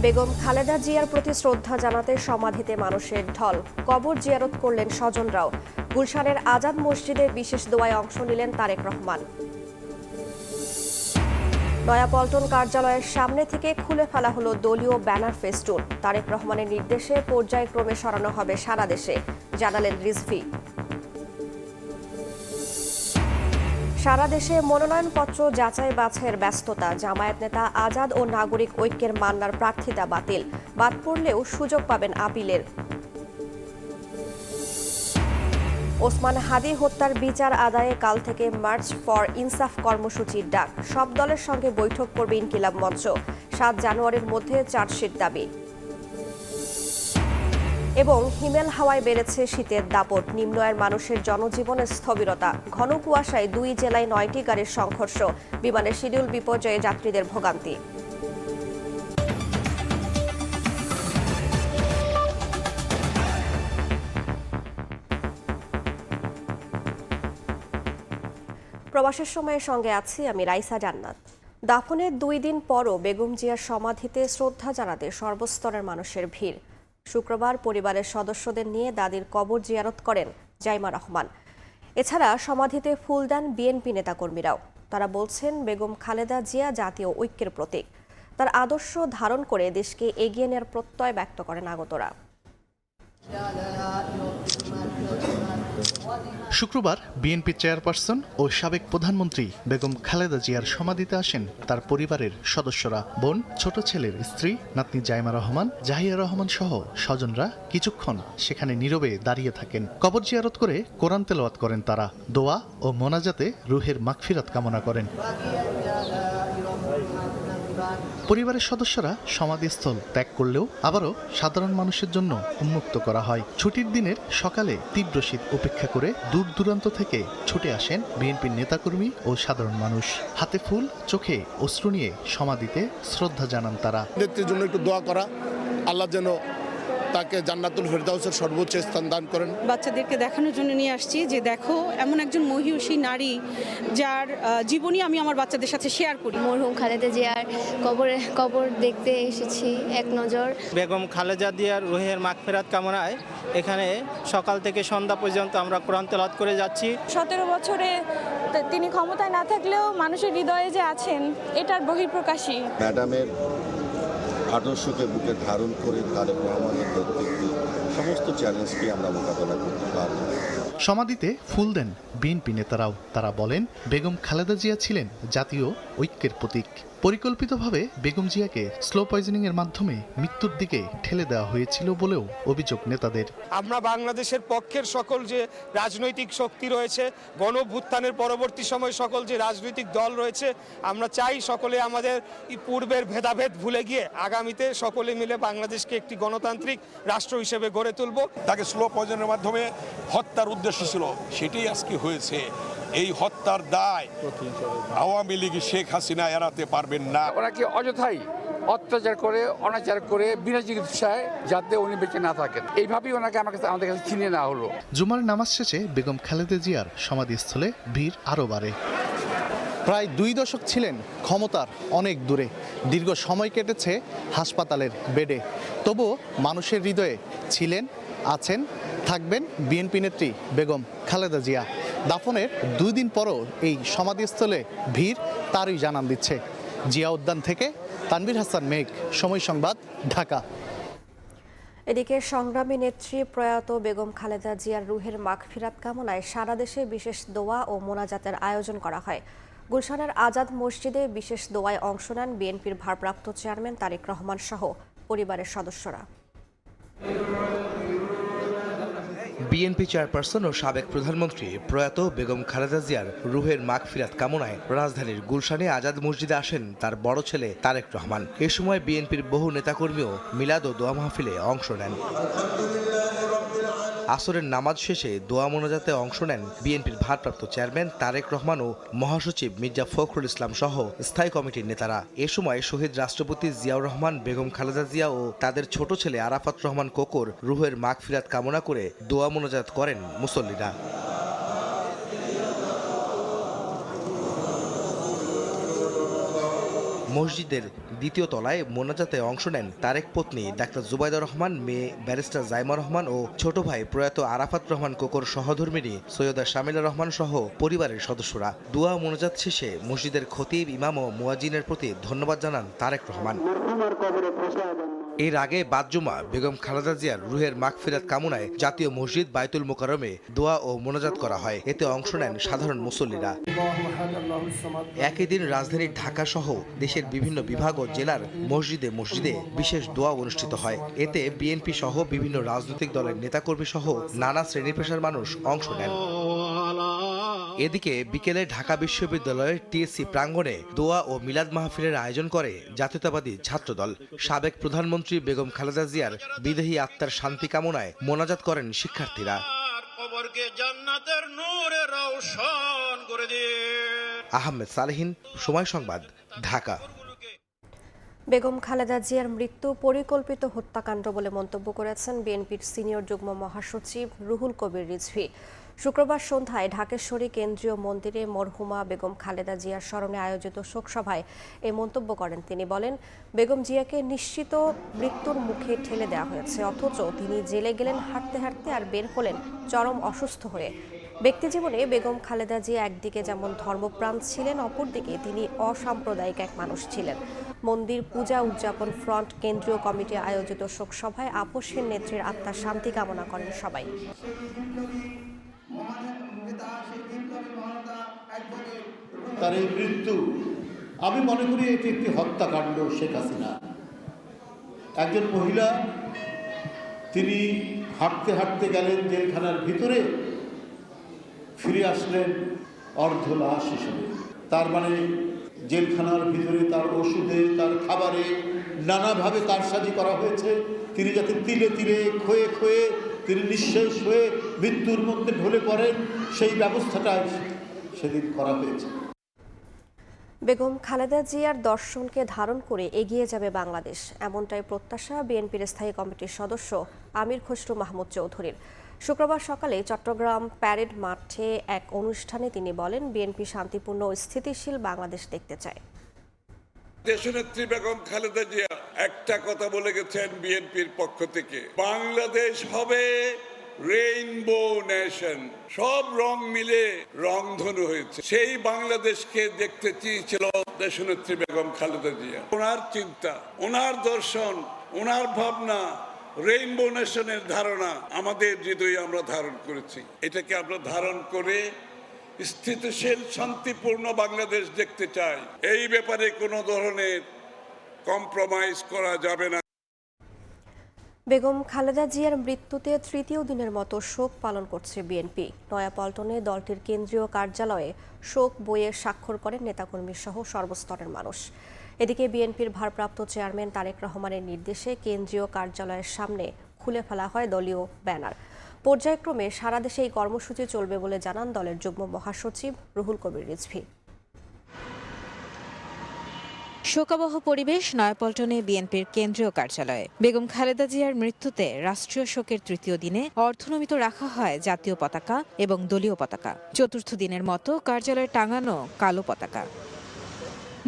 বেগম খালেদা জিয়ার প্রতি শ্রদ্ধা জানাতে সমাধিতে মানুষের ঢল। কবর জিয়ারত করলেন স্বজনরাও। গুলশানের আজাদ মসজিদে বিশেষ দোয়ায় অংশ নিলেন তারেক রহমান। নয়াপল্টন কার্যালয়ের সামনে থেকে খুলে ফেলা হলো দলীয় ব্যানার ফেস্টুন। তারেক রহমানের নির্দেশে পর্যায়ক্রমে সরানো হবে সারা দেশে, জানালেন রিজভী। সারা দেশে মনোনয়নপত্র যাচাই বাছাইয়ের ব্যস্ততা। জামায়াত নেতা আজাদ ও নাগরিক ঐক্যের মান্নার প্রার্থিতা বাতিল। বাদ পড়লেও সুযোগ পাবেন আপিলের। ওসমান হাদি হত্যার বিচার আদায়ে কাল থেকে মার্চ ফর ইনসাফ কর্মসূচির ডাক। সব দলের সঙ্গে বৈঠক করবে ইনকিলাব মঞ্চ। ৭ জানুয়ারির মধ্যে চার্জশিট দাবি। এবং হিমেল হাওয়ায় বেড়েছে শীতের দাপট। নিম্ন আয়ের মানুষের জনজীবনে স্থবিরতা। ঘন কুয়াশায় ২ জেলায় ৯টি গাড়ির সংঘর্ষ। বিমানের শিডিউল বিপর্যয়ে যাত্রীদের ভোগান্তি। প্রবাসের সময়ের সঙ্গে আছি আমি রাইসা জান্নাত। দাফনের ২ দিন পরও বেগম জিয়ার সমাধিতে শ্রদ্ধা জানাতে সর্বস্তরের মানুষের ভিড়। শুক্রবার পরিবারের সদস্যদের নিয়ে দাদির কবর জিয়ারত করেন জাইমা রহমান। এছাড়া সমাধিতে ফুল দেন বিএনপি নেতাকর্মীরাও। তারা বলছেন, বেগম খালেদা জিয়া জাতীয় ঐক্যের প্রতীক। তার আদর্শ ধারণ করে দেশকে এগিয়ে নেওয়ার প্রত্যয় ব্যক্ত করেন আগতরা। শুক্রবার বিএনপি চেয়ারপারসন ও সাবেক প্রধানমন্ত্রী বেগম খালেদা জিয়ার সমাধিতে আসেন তার পরিবারের সদস্যরা। বোন, ছোট ছেলের স্ত্রী, নাতনি জাইমা রহমান, জাহিয়া রহমান সহ স্বজনরা কিছুক্ষণ সেখানে নীরবে দাঁড়িয়ে থাকেন। কবর জিয়ারত করে কোরআন তেলাওয়াত করেন তারা। দোয়া ও মোনাজাতে রুহের মাগফিরাত কামনা করেন। পরিবারের সদস্যরা সমাধিস্থল ত্যাগ করলেও আবারও সাধারণ মানুষের জন্য উন্মুক্ত করা হয়। ছুটির দিনের সকালে তীব্র শীত উপেক্ষা করে দূর দূরান্ত থেকে ছুটে আসেন বিএনপির নেতাকর্মী ও সাধারণ মানুষ। হাতে ফুল, চোখে অশ্রু নিয়ে সমাধিতে শ্রদ্ধা জানান তারা। নেত্রীর জন্য একটু দোয়া করা, আল্লাহ যেন তাকে জান্নাতুল ফেরদাউসের সর্বোচ্চ স্থান দান করেন। বাচ্চাদেরকে দেখানোর জন্য নিয়ে আসছি যে দেখো, এমন একজন মহিষী নারী যার জীবনী আমি আমার বাচ্চাদের সাথে শেয়ার করি। মরহুম খালেদা জিয়ার কবর দেখতে এসেছি এক নজর। বেগম খালেদা জিয়ার রুহের মাগফিরাত কামনায় এখানে সকাল থেকে সন্ধ্যা পর্যন্ত আমরা কোরআন তেলাওয়াত করে যাচ্ছি। ১৭ বছরে তিনি ক্ষমতায় না থাকলেও মানুষের হৃদয়ে যে আছেন, এটার বহিঃপ্রকাশই। ম্যাডামের আদর্শকে বুকে ধারণ করে তারেক রহমানের নেতৃত্বে সমস্ত চ্যালেঞ্জকে আমরা মোকাবেলা করতে পারব। সমাধিতে ফুল দেন বিএনপি নেতারাও। তারা বলেন, বেগম খালেদা জিয়া ছিলেন জাতীয় ঐক্যের প্রতীক। পরিকল্পিতভাবে বেগম জিয়াকে স্লো পয়জনিং এর মাধ্যমে মৃত্যুর দিকে ঠেলে দেওয়া হয়েছিল বলেও অভিযোগ নেতাদের। আমরা বাংলাদেশের পক্ষের সকল যে রাজনৈতিক শক্তি রয়েছে, গণঅভ্যুত্থানের পরবর্তী সময় সকল যে রাজনৈতিক দল রয়েছে, আমরা চাই সকলে আমাদের পূর্বের ভেদাভেদ ভুলে গিয়ে আগামীতে সকলে মিলে বাংলাদেশকে একটি গণতান্ত্রিক রাষ্ট্র হিসেবে গড়ে তুলব। তাকে স্লো পয়জনের মাধ্যমে হত্যার উদ্দেশ্য ছিল, সেটাই আজকে হয়েছে। এই হত্যার দায় আওয়ামী লীগ, শেখ হাসিনা এড়াতে পারবেন না। ওনাকে অযথাই অত্যাচার করে, অনাচার করে, বিনা চিকিৎসায় যাতে উনি বেঁচে না থাকেন, এইভাবেই ওনাকে আমাদের কাছে ছিনিয়ে নেওয়া হলো। জুমার নামাজ শেষে বেগম খালেদা জিয়ার সমাধিস্থলে ভিড় আরও বাড়ে। প্রায় 2 দশক ছিলেন ক্ষমতার অনেক দূরে। দীর্ঘ সময় কেটেছে হাসপাতালের বেডে। তবুও মানুষের হৃদয়ে ছিলেন, আছেন, থাকবেন বিএনপি নেত্রী বেগম খালেদা জিয়া। দাফনের 2 দিন পরও এই সমাধিস্থলে ভিড় তারই জানান দিচ্ছে। জিয়া উদ্যান থেকে তানভীর হাসান মেঘ, সময় সংবাদ, ঢাকা। এদিকে সংগ্রামী নেত্রী প্রয়াত বেগম খালেদা জিয়ার রুহের মাগফিরাত কামনায় সারা দেশে বিশেষ দোয়া ও মোনাজাতের আয়োজন করা হয়। গুলশানের আজাদ মসজিদে বিশেষ দোয়ায় অংশ নেন বিএনপির ভারপ্রাপ্ত চেয়ারম্যান তারেক রহমান সহ পরিবারের সদস্যরা। বিএনপি চেয়ারপারসন ও সাবেক প্রধানমন্ত্রী প্রয়াত বেগম খালেদা জিয়ার রুহের মাগফিরাত কামনায় রাজধানীর গুলশানে আজাদ মসজিদে আসেন তার বড় ছেলে তারেক রহমান। এ সময় বিএনপির বহু নেতাকর্মীও মিলাদ ও দোয়া মাহফিলে অংশ নেন। আসরের নামাজ শেষে দোয়া মোনাজাতে অংশ নেন বিএনপির ভারপ্রাপ্ত চেয়ারম্যান তারেক রহমান ও মহাসচিব মির্জা ফখরুল ইসলাম সহ স্থায়ী কমিটির নেতারা। এ সময় শহীদ রাষ্ট্রপতি জিয়াউর রহমান, বেগম খালেদা জিয়া ও তাদের ছোট ছেলে আরাফাত রহমান কোকর রুহের মাগফিরাত কামনা করে দোয়া মোনাজাত করেন মুসল্লিরা। মসজিদের দ্বিতীয় তলায় মোনাজাতে অংশ নেন তারেক পত্নী ডাক্তার জুবাইদা রহমান, মেয়ে ব্যারিস্টার জাইমা রহমান ও ছোট ভাই প্রয়াত আরাফাত রহমান কোকর সহধর্মিণী সৈয়দা শামিলা রহমান সহ পরিবারের সদস্যরা। দোয়া ও মোনাজাত শেষে মসজিদের খতিব, ইমাম ও মুয়াজ্জিনের প্রতি ধন্যবাদ জানান তারেক রহমান। এর আগে বাদ জুমা বেগম খালেদা জিয়ার রুহের মাগফিরাত কামনায় জাতীয় মসজিদ বাইতুল মোকাররমে দোয়া ও মোনাজাত করা হয়। এতে অংশ নেন সাধারণ মুসল্লিরা। একই দিন রাজধানীর ঢাকা সহ দেশের বিভিন্ন বিভাগ ও জেলার মসজিদে মসজিদে বিশেষ দোয়া অনুষ্ঠিত হয়। এতে বিএনপি সহ বিভিন্ন রাজনৈতিক দলের নেতাকর্মী সহ নানা শ্রেণী পেশার মানুষ অংশ নেন। এদিকে বিকেলে ঢাকা বিশ্ববিদ্যালয়ের টিএসসি প্রাঙ্গণে দোয়া ও মিলাদ মাহফিলের আয়োজন করে জাতীয়তাবাদী ছাত্রদল। সাবেক প্রধানমন্ত্রী বেগম খালেদা জিয়ার বিদেহী আত্মার শান্তি কামনায় মোনাজাত করেন শিক্ষার্থীরা। আহমেদ সালেহীন, সময় সংবাদ, ঢাকা। বেগম খালেদা জিয়ার মৃত্যু পরিকল্পিত হত্যাকাণ্ড বলে মন্তব্য করেছেন বিএনপির সিনিয়র যুগ্ম মহাসচিব রুহুল কবির রিজভী। শুক্রবার সন্ধ্যায় ঢাকেশ্বরী কেন্দ্রীয় মন্দিরে মরহুমা বেগম খালেদা জিয়ার স্মরণে আয়োজিত শোকসভায় এই মন্তব্য করেন তিনি। বলেন, বেগম জিয়াকে নিশ্চিত মৃত্যুর মুখে ঠেলে দেওয়া হয়েছে, অথচ তিনি জেলে গেলেন হাঁটতে হাঁটতে আর বের হলেন চরম অসুস্থ হয়ে। ব্যক্তিজীবনে বেগম খালেদা জিয়া একদিকে যেমন ধর্মপ্রাণ ছিলেন, অপরদিকে তিনি অসাম্প্রদায়িক এক মানুষ ছিলেন। মন্দির পূজা উদযাপন ফ্রন্ট কেন্দ্রীয় কমিটি আয়োজিত শোকসভায় আপসহীন নেত্রীর আত্মার শান্তি কামনা করেন সবাই। তার এই মৃত্যু আমি মনে করি এটি একটি হত্যাকাণ্ড। শেখ হাসিনা একজন মহিলা, তিনি হাঁটতে হাঁটতে গেলেন জেলখানার ভিতরে, ফিরে আসলেন অর্ধলাশ হিসেবে। তার মানে জেলখানার ভিতরে তার ওষুধে, তার খাবারে নানাভাবে কারসাজি করা হয়েছে। তিনি যাতে তিলে তিলে ক্ষয়ে ক্ষয়ে তিনি নিঃশেষ হয়ে মৃত্যুর মধ্যে ঢলে পড়েন, সেই ব্যবস্থাটাই সেদিন করা হয়েছে। বেগম খালেদা জিয়ার দর্শনকে ধারণ করে এগিয়ে যাবে বাংলাদেশ, এমনটাই প্রত্যাশা বিএনপির স্থায়ী কমিটির সদস্য আমির খসরু মাহমুদ চৌধুরীর। শুক্রবার সকালে চট্টগ্রাম প্যারেড মাঠে এক অনুষ্ঠানে তিনি বলেন, বিএনপি শান্তিপূর্ণ ও স্থিতিশীল বাংলাদেশ দেখতে চায়। দেশনেত্রী বেগম খালেদা জিয়া একটা কথা বলে গেছেন বিএনপির পক্ষ থেকে, বাংলাদেশ হবে রেইনবো নেশন, সব রং মিলে রংধনু হয়েছে। সেই বাংলাদেশকে দেখতে চেয়েছিল দেশনেত্রী বেগম খালেদা জিয়া। ওনার চিন্তা, ওনার দর্শন, ওনার ভাবনা, রেইনবো নেশনের ধারণা আমাদের হৃদয়ে আমরা ধারণ করেছি। এটাকে আমরা ধারণ করে স্থিতিশীল শান্তিপূর্ণ বাংলাদেশ দেখতে চাই। এই ব্যাপারে কোনো ধরনের কম্প্রোমাইজ করা যাবে না। বেগম খালেদা জিয়ার মৃত্যুতে তৃতীয় দিনের মতো শোক পালন করছে বিএনপি। নয়াপল্টনে দলটির কেন্দ্রীয় কার্যালয়ে শোক বইয়ে স্বাক্ষর করেন নেতাকর্মী সহ সর্বস্তরের মানুষ। এদিকে বিএনপির ভারপ্রাপ্ত চেয়ারম্যান তারেক রহমানের নির্দেশে কেন্দ্রীয় কার্যালয়ের সামনে খুলে ফেলা হয় দলীয় ব্যানার। পর্যায়ক্রমে সারা দেশে এই কর্মসূচি চলবে বলে জানান দলের যুগ্ম মহাসচিব রুহুল কবির রিজভী। শোকাবহ পরিবেশ নয়াপল্টনে বিএনপির কেন্দ্রীয় কার্যালয়ে। বেগম খালেদা জিয়ার মৃত্যুতে রাষ্ট্রীয় শোকের তৃতীয় দিনে অর্ধনমিত রাখা হয় জাতীয় পতাকা এবং দলীয় পতাকা। চতুর্থ দিনের মতো কার্যালয়ে টাঙানো কালো পতাকা।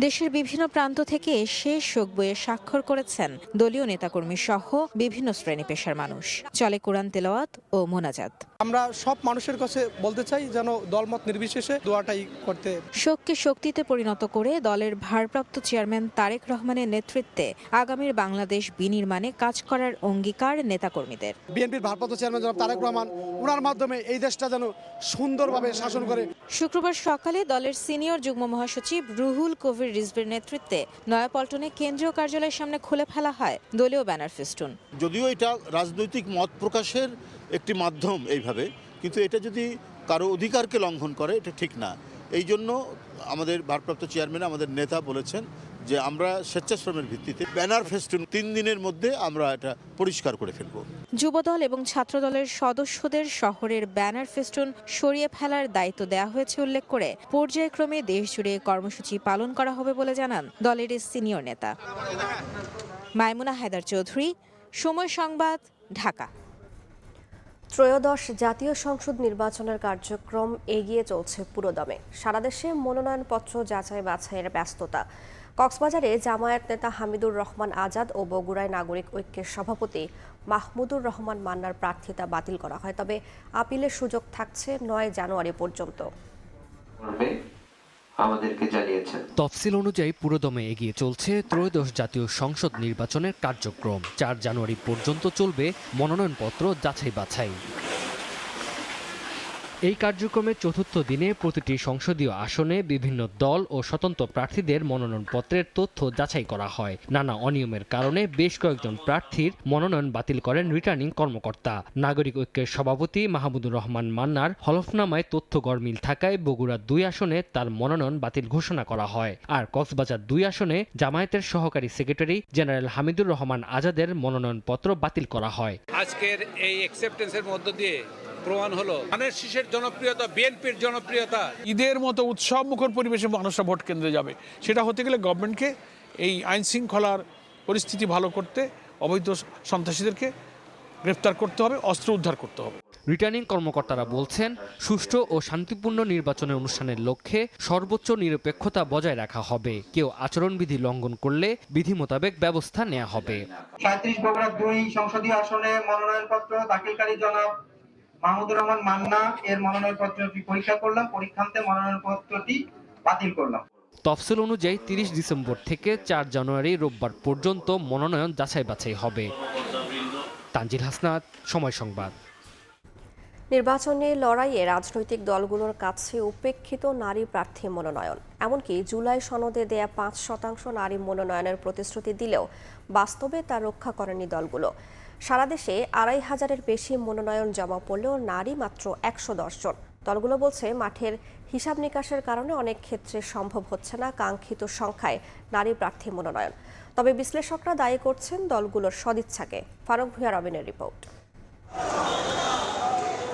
দেশের বিভিন্ন প্রান্ত থেকে শেষ শোক বইয়ে স্বাক্ষর করেছেন দলীয় নেতাকর্মী সহ বিভিন্ন শ্রেণী পেশার মানুষ। চলে কোরআন তেলাওয়াত ও মোনাজাত। আমরা সব মানুষের কাছে বলতে চাই যেন দলমত নির্বিশেষে দোয়াটাই করতে। শোককে শক্তিতে পরিণত করে দলের ভারপ্রাপ্ত চেয়ারম্যান তারেক রহমানের নেতৃত্বে আগামীর বাংলাদেশ বিনির্মাণে কাজ করার অঙ্গীকার নেতাকর্মীদের। বিএনপির ভারপ্রাপ্ত চেয়ারম্যান জনাব তারেক রহমান, ওনার মাধ্যমে এই দেশটা যেন সুন্দরভাবে শাসন করে। শুক্রবার সকালে দলের সিনিয়র যুগ্ম মহাসচিব রুহুল কবির রিজভীর নেতৃত্বে নয়াপল্টনে কেন্দ্রীয় কার্যালয়ের সামনে খুলে ফেলা হয় দলীয় ব্যানার ফেস্টুন। যদিও এটা রাজনৈতিক মত প্রকাশের একটি মাধ্যম এইভাবে, কিন্তু এটা যদি কারো অধিকারকে লঙ্ঘন করে এটা ঠিক না। এই জন্য আমাদের ভারপ্রাপ্ত চেয়ারম্যান, আমাদের নেতা বলেছেন যে আমরা স্বেচ্ছাশ্রমের ভিত্তিতে ব্যানার ফেস্টুন 3 দিনের মধ্যে আমরা এটা পরিষ্কার করে ফেলব। যুবদল এবং ছাত্রদলের সদস্যদের শহরের ব্যানার ফেস্টুন সরিয়ে ফেলার দায়িত্ব দেওয়া হয়েছে উল্লেখ করে পর্যায়ক্রমে দেশ জুড়ে কর্মসূচি পালন করা হবে বলে জানান দলের সিনিয়র নেতা। মাইমুনা হায়দার চৌধুরী, সময় সংবাদ, ঢাকা। ত্রয়োদশ জাতীয় সংসদ নির্বাচনের কার্যক্রম এগিয়ে চলছে পুরোদমে। সারা দেশে মনোনয়নপত্র যাচাই বাছাইয়ের ব্যস্ততা। কক্সবাজারে জামায়াত নেতা হামিদুর রহমান আজাদ ও বগুড়ায় নাগরিক ঐক্যের সভাপতি মাহমুদুর রহমান মান্নার প্রার্থিতা বাতিল করা হয়, তবে আপিলের সুযোগ থাকছে 9 জানুয়ারি পর্যন্ত। তফসিল অনুযায়ী পুরোদমে এগিয়ে চলছে ত্রয়োদশ জাতীয় সংসদ নির্বাচনের কার্যক্রম। 4 জানুয়ারি পর্যন্ত চলবে মনোনয়নপত্র যাচাই বাছাই। এই কার্যক্রমের চতুর্থ দিনে প্রতিটি সংসদীয় আসনে বিভিন্ন দল ও স্বতন্ত্র প্রার্থীদের মনোনয়নপত্রের তথ্য যাচাই করা হয়। নানা অনিয়মের কারণে বেশ কয়েকজন প্রার্থীর মনোনয়ন বাতিল করেন রিটার্নিং কর্মকর্তা। নাগরিক ঐক্যের সভাপতি মাহমুদুর রহমান মান্নার হলফনামায় তথ্য গরমিল থাকায় বগুড়া 2 আসনে তার মনোনয়ন বাতিল ঘোষণা করা হয়। আর কক্সবাজার 2 আসনে জামায়াতের সহকারী সেক্রেটারি জেনারেল হামিদুর রহমান আজাদের মনোনয়নপত্র বাতিল করা হয়। আজকের এই অ্যাকসেপ্টেন্সের মধ্য দিয়ে প্রমাণ হলো ধানের শীষের জনপ্রিয়তা, বিএনপির জনপ্রিয়তা। ঈদের মতো উৎসব মুখর পরিবেশে মানুষরা ভোট কেন্দ্রে যাবে, সেটা হতে গেলে গভর্নমেন্টকে এই আইন শৃঙ্খলার পরিস্থিতি ভালো করতে অবৈধ সন্ত্রাসীদেরকে গ্রেফতার করতে হবে, অস্ত্র উদ্ধার করতে হবে। রিটার্নিং কর্মকর্তারা বলছেন, সুষ্ঠু ও শান্তিপূর্ণ নির্বাচনের অনুষ্ঠানের লক্ষ্যে সর্বোচ্চ নিরপেক্ষতা বজায় রাখা হবে। কেউ আচরণবিধি লঙ্ঘন করলে বিধি মোতাবেক ব্যবস্থা নেওয়া হবে। 37 বগুড়া 2 সংসদীয় আসনে মনোনয়নপত্র দাখিলকারী জনাব মাহমুদুর রহমান মান্না এর মনোনয়নপত্রটি পরীক্ষা করলাম, পরীক্ষান্তে মনোনয়নপত্রটি বাতিল করলাম। তফসিল অনুযায়ী 30 ডিসেম্বর থেকে 4 জানুয়ারি রোববার পর্যন্ত মনোনয়ন যাচাই বাছাই হবে। তানজিল হাসনাত, সময় সংবাদ। নির্বাচনী লড়াইয়ে রাজনৈতিক দলগুলোর কাছে উপেক্ষিত নারী প্রার্থী মনোনয়ন, এমনকি জুলাই সনদে দেয়া 5% নারী মনোনয়নের প্রতিশ্রুতি দিলেও বাস্তবে তা রক্ষা করেনি দলগুলো। সারা দেশে 2500-এর বেশি মনোনয়ন জমা পড়লেও নারী মাত্র 110 জন। দলগুলো বলছে, মাঠের হিসাব নিকাশের কারণে অনেক ক্ষেত্রে সম্ভব হচ্ছে না কাঙ্ক্ষিত সংখ্যায় নারী প্রার্থী মনোনয়ন। তবে বিশ্লেষকরা দায়ী করছেন দলগুলোর সদিচ্ছাকে। ফারুক ভূঁইয়া রবিনের রিপোর্ট।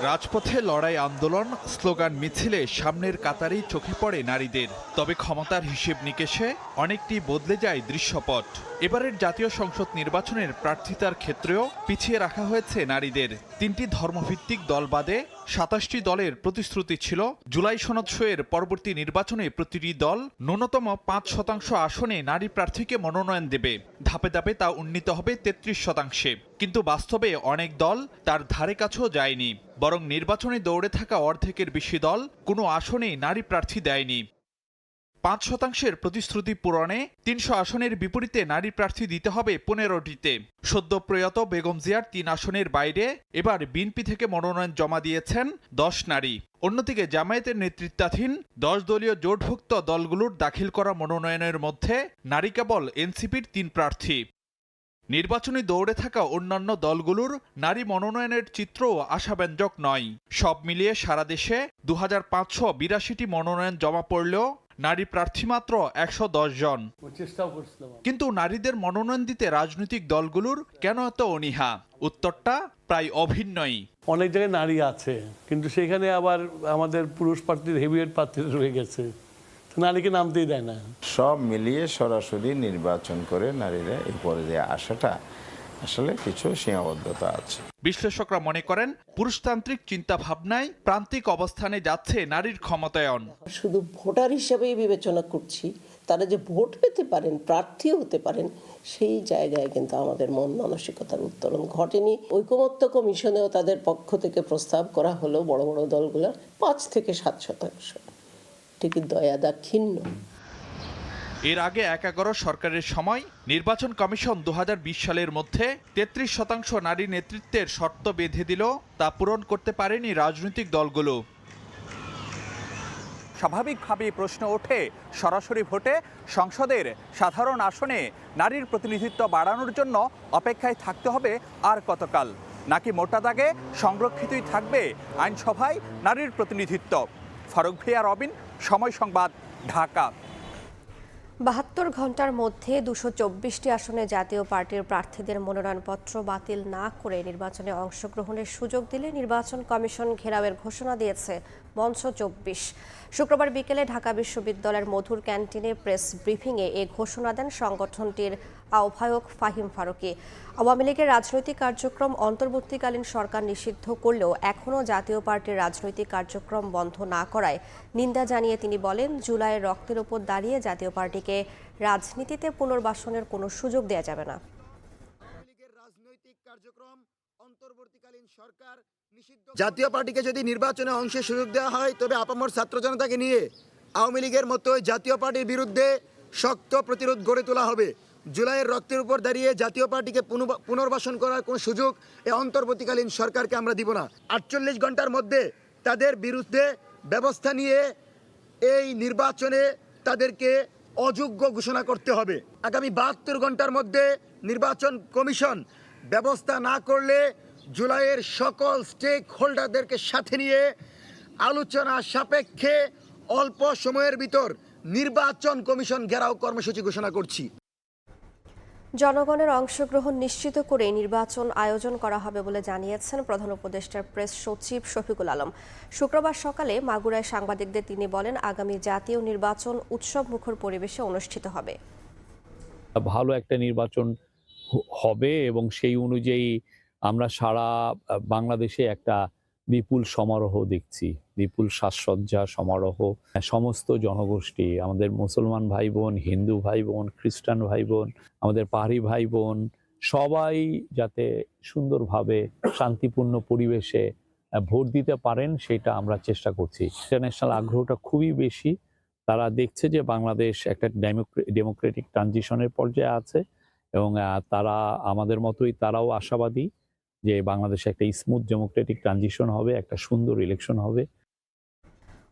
রাজপথে লড়াই, আন্দোলন, স্লোগান, মিছিলে সামনের কাতারেই চোখে পড়ে নারীদের। তবে ক্ষমতার হিসেব নিকেশে অনেকটি বদলে যায় দৃশ্যপট। এবারের জাতীয় সংসদ নির্বাচনের প্রার্থিতার ক্ষেত্রেও পিছিয়ে রাখা হয়েছে নারীদের। 3টি ধর্মভিত্তিক দল বাদে 27টি দলের প্রতিশ্রুতি ছিল জুলাই সনদ সইয়ের পরবর্তী নির্বাচনে প্রতিটি দল ন্যূনতম 5% আসনে নারী প্রার্থীকে মনোনয়ন দেবে। ধাপে ধাপে তা উন্নীত হবে 33%। কিন্তু বাস্তবে অনেক দল তার ধারে কাছেও যায়নি, বরং নির্বাচনে দৌড়ে থাকা অর্ধেকের বেশি দল কোনো আসনেই নারী প্রার্থী দেয়নি। 5% প্রতিশ্রুতি পূরণে 300 আসনের বিপরীতে নারী প্রার্থী দিতে হবে 15টিতে। সদ্য প্রয়াত বেগম জিয়ার 3 আসনের বাইরে এবার বিএনপি থেকে মনোনয়ন জমা দিয়েছেন 10 নারী। অন্যদিকে জামায়াতের নেতৃত্বাধীন 10 দলীয় জোটভুক্ত দলগুলোর দাখিল করা মনোনয়নের মধ্যে নারী কেবল এনসিপির 3 প্রার্থী। নির্বাচনী দৌড়ে থাকা অন্যান্য দলগুলোর নারী মনোনয়নের চিত্রও আশাব্যঞ্জক নয়। সব মিলিয়ে সারা দেশে 2582টি মনোনয়ন জমা পড়লেও নারী প্রার্থী মাত্র 110 জন। কিন্তু নারীদের মনোনয়ন দিতে রাজনৈতিক দলগুলোর কেন এত অনীহা? উত্তরটা প্রায় অভিন্নই। অনেক জায়গায় নারী আছে, কিন্তু সেখানে আবার আমাদের পুরুষ প্রার্থীর হেভিওয়েট প্রার্থী রয়ে গেছে, নারীকে নামতেই দেয় না। সব মিলিয়ে সরাসরি নির্বাচন করে নারীরা এই পর্যায়ে আসাটা আসলে কিছু সীমাবদ্ধতা আছে। বিশ্লেষকরা মনে করেন, পুরুষতান্ত্রিক চিন্তা ভাবনায় প্রান্তিক অবস্থানে যাচ্ছে নারীর ক্ষমতায়ন। শুধু ভোটার হিসেবেই বিবেচনা করছি, তারা যে ভোট পেতে পারেন, প্রার্থীও হতে পারেন, সেই জায়গায় কিন্তু আমাদের মন মানসিকতার উত্তরণ ঘটেনি। ঐকমত্য কমিশনেও তাদের পক্ষ থেকে প্রস্তাব করা হলো বড় বড় দলগুলোর 5 থেকে 7%। ঠিকই দয়া দাক্ষিণ্য। এর আগে 11 সরকারের সময় নির্বাচন কমিশন 2020 সালের মধ্যে 33% নারী নেতৃত্বের শর্ত বেঁধে দিল, তা পূরণ করতে পারেনি রাজনৈতিক দলগুলো। স্বাভাবিকভাবেই প্রশ্ন ওঠে, সরাসরি ভোটে সংসদের সাধারণ আসনে নারীর প্রতিনিধিত্ব বাড়ানোর জন্য অপেক্ষায় থাকতে হবে আর কতকাল? নাকি মোটা দাগে সংরক্ষিতই থাকবে আইনসভায় নারীর প্রতিনিধিত্ব? ফারুক ভূঁইয়া, রবিন, সময় সংবাদ, ঢাকা। 72 ঘন্টার মধ্যে 224টি আসনে জাতীয় পার্টির প্রার্থীদের মনোনয়নপত্র বাতিল না করে নির্বাচনে অংশগ্রহণের সুযোগ দিলে নির্বাচন কমিশন ঘেরাওয়ের ঘোষণা দিয়েছে মঞ্চ 24। শুক্রবার বিকেলে ঢাকা বিশ্ববিদ্যালয়ের মধুর ক্যান্টিনে প্রেস ব্রিফিংয়ে এ ঘোষণা দেন সংগঠনটির আহ্বায়ক ফাহিম ফারুকী। আওয়ামী লীগের রাজনৈতিক কার্যক্রম অন্তর্বর্তীকালীন সরকার নিষিদ্ধ করলেও এখনও জাতীয় পার্টির রাজনৈতিক কার্যক্রম বন্ধ না করায় নিন্দা জানিয়ে তিনি বলেন, জুলাইয়ের রক্তের ওপর দাঁড়িয়ে জাতীয় পার্টিকে রাজনীতিতে পুনর্বাসনের কোনো সুযোগ দেওয়া যাবে না। জাতীয় পার্টিকে যদি নির্বাচনে অংশের সুযোগ দেওয়া হয় তবে আপামর ছাত্র জনতাকে নিয়ে আওয়ামী লীগের মতোই জাতীয় পার্টির বিরুদ্ধে শক্ত প্রতিরোধ গড়ে তোলা হবে। জুলাইয়ের রক্তের উপর দাঁড়িয়ে জাতীয় পার্টিকে পুনর্বাসন করার কোনো সুযোগ এই অন্তর্বর্তীকালীন সরকারকে আমরা দিব না। 48 ঘন্টার মধ্যে তাদের বিরুদ্ধে ব্যবস্থা নিয়ে এই নির্বাচনে তাদেরকে অযোগ্য ঘোষণা করতে হবে। আগামী 72 ঘন্টার মধ্যে নির্বাচন কমিশন ব্যবস্থা না করলে জুলাইয়ের সকল স্টেক হোল্ডারদেরকে সাথে নিয়ে আলোচনা সাপেক্ষে অল্প সময়ের ভিতর নির্বাচন কমিশন ঘেরাও কর্মসূচি ঘোষণা করছি। জনগণের অংশগ্রহণ নিশ্চিত করে নির্বাচন আয়োজন করা হবে বলে জানিয়েছেন প্রধান উপদেষ্টার প্রেস সচিব শফিকুল আলম। শুক্রবার সকালে মাগুরায় সাংবাদিকদের তিনি বলেন, আগামী জাতীয় নির্বাচন উৎসব মুখর পরিবেশে অনুষ্ঠিত হবে। ভালো একটা নির্বাচন হবে এবং সেই অনুযায়ী আমরা সারা বাংলাদেশে একটা বিপুল সমারোহ দেখছি, বিপুল সাজসজ্জা সমারোহ। সমস্ত জনগোষ্ঠী, আমাদের মুসলমান ভাই বোন, হিন্দু ভাই বোন, খ্রিস্টান ভাই বোন, আমাদের পাহাড়ি ভাই বোন, সবাই যাতে সুন্দরভাবে শান্তিপূর্ণ পরিবেশে ভোট দিতে পারেন সেটা আমরা চেষ্টা করছি। ইন্টারন্যাশনাল আগ্রহটা খুবই বেশি। তারা দেখছে যে বাংলাদেশ একটা ডেমোক্রেটিক ট্রানজিশনের পর্যায়ে আছে এবং তারা আমাদের মতোই তারাও আশাবাদী যে বাংলাদেশে একটা স্মুথ ডেমোক্রেটিক ট্রানজিশন হবে, একটা সুন্দর ইলেকশন হবে।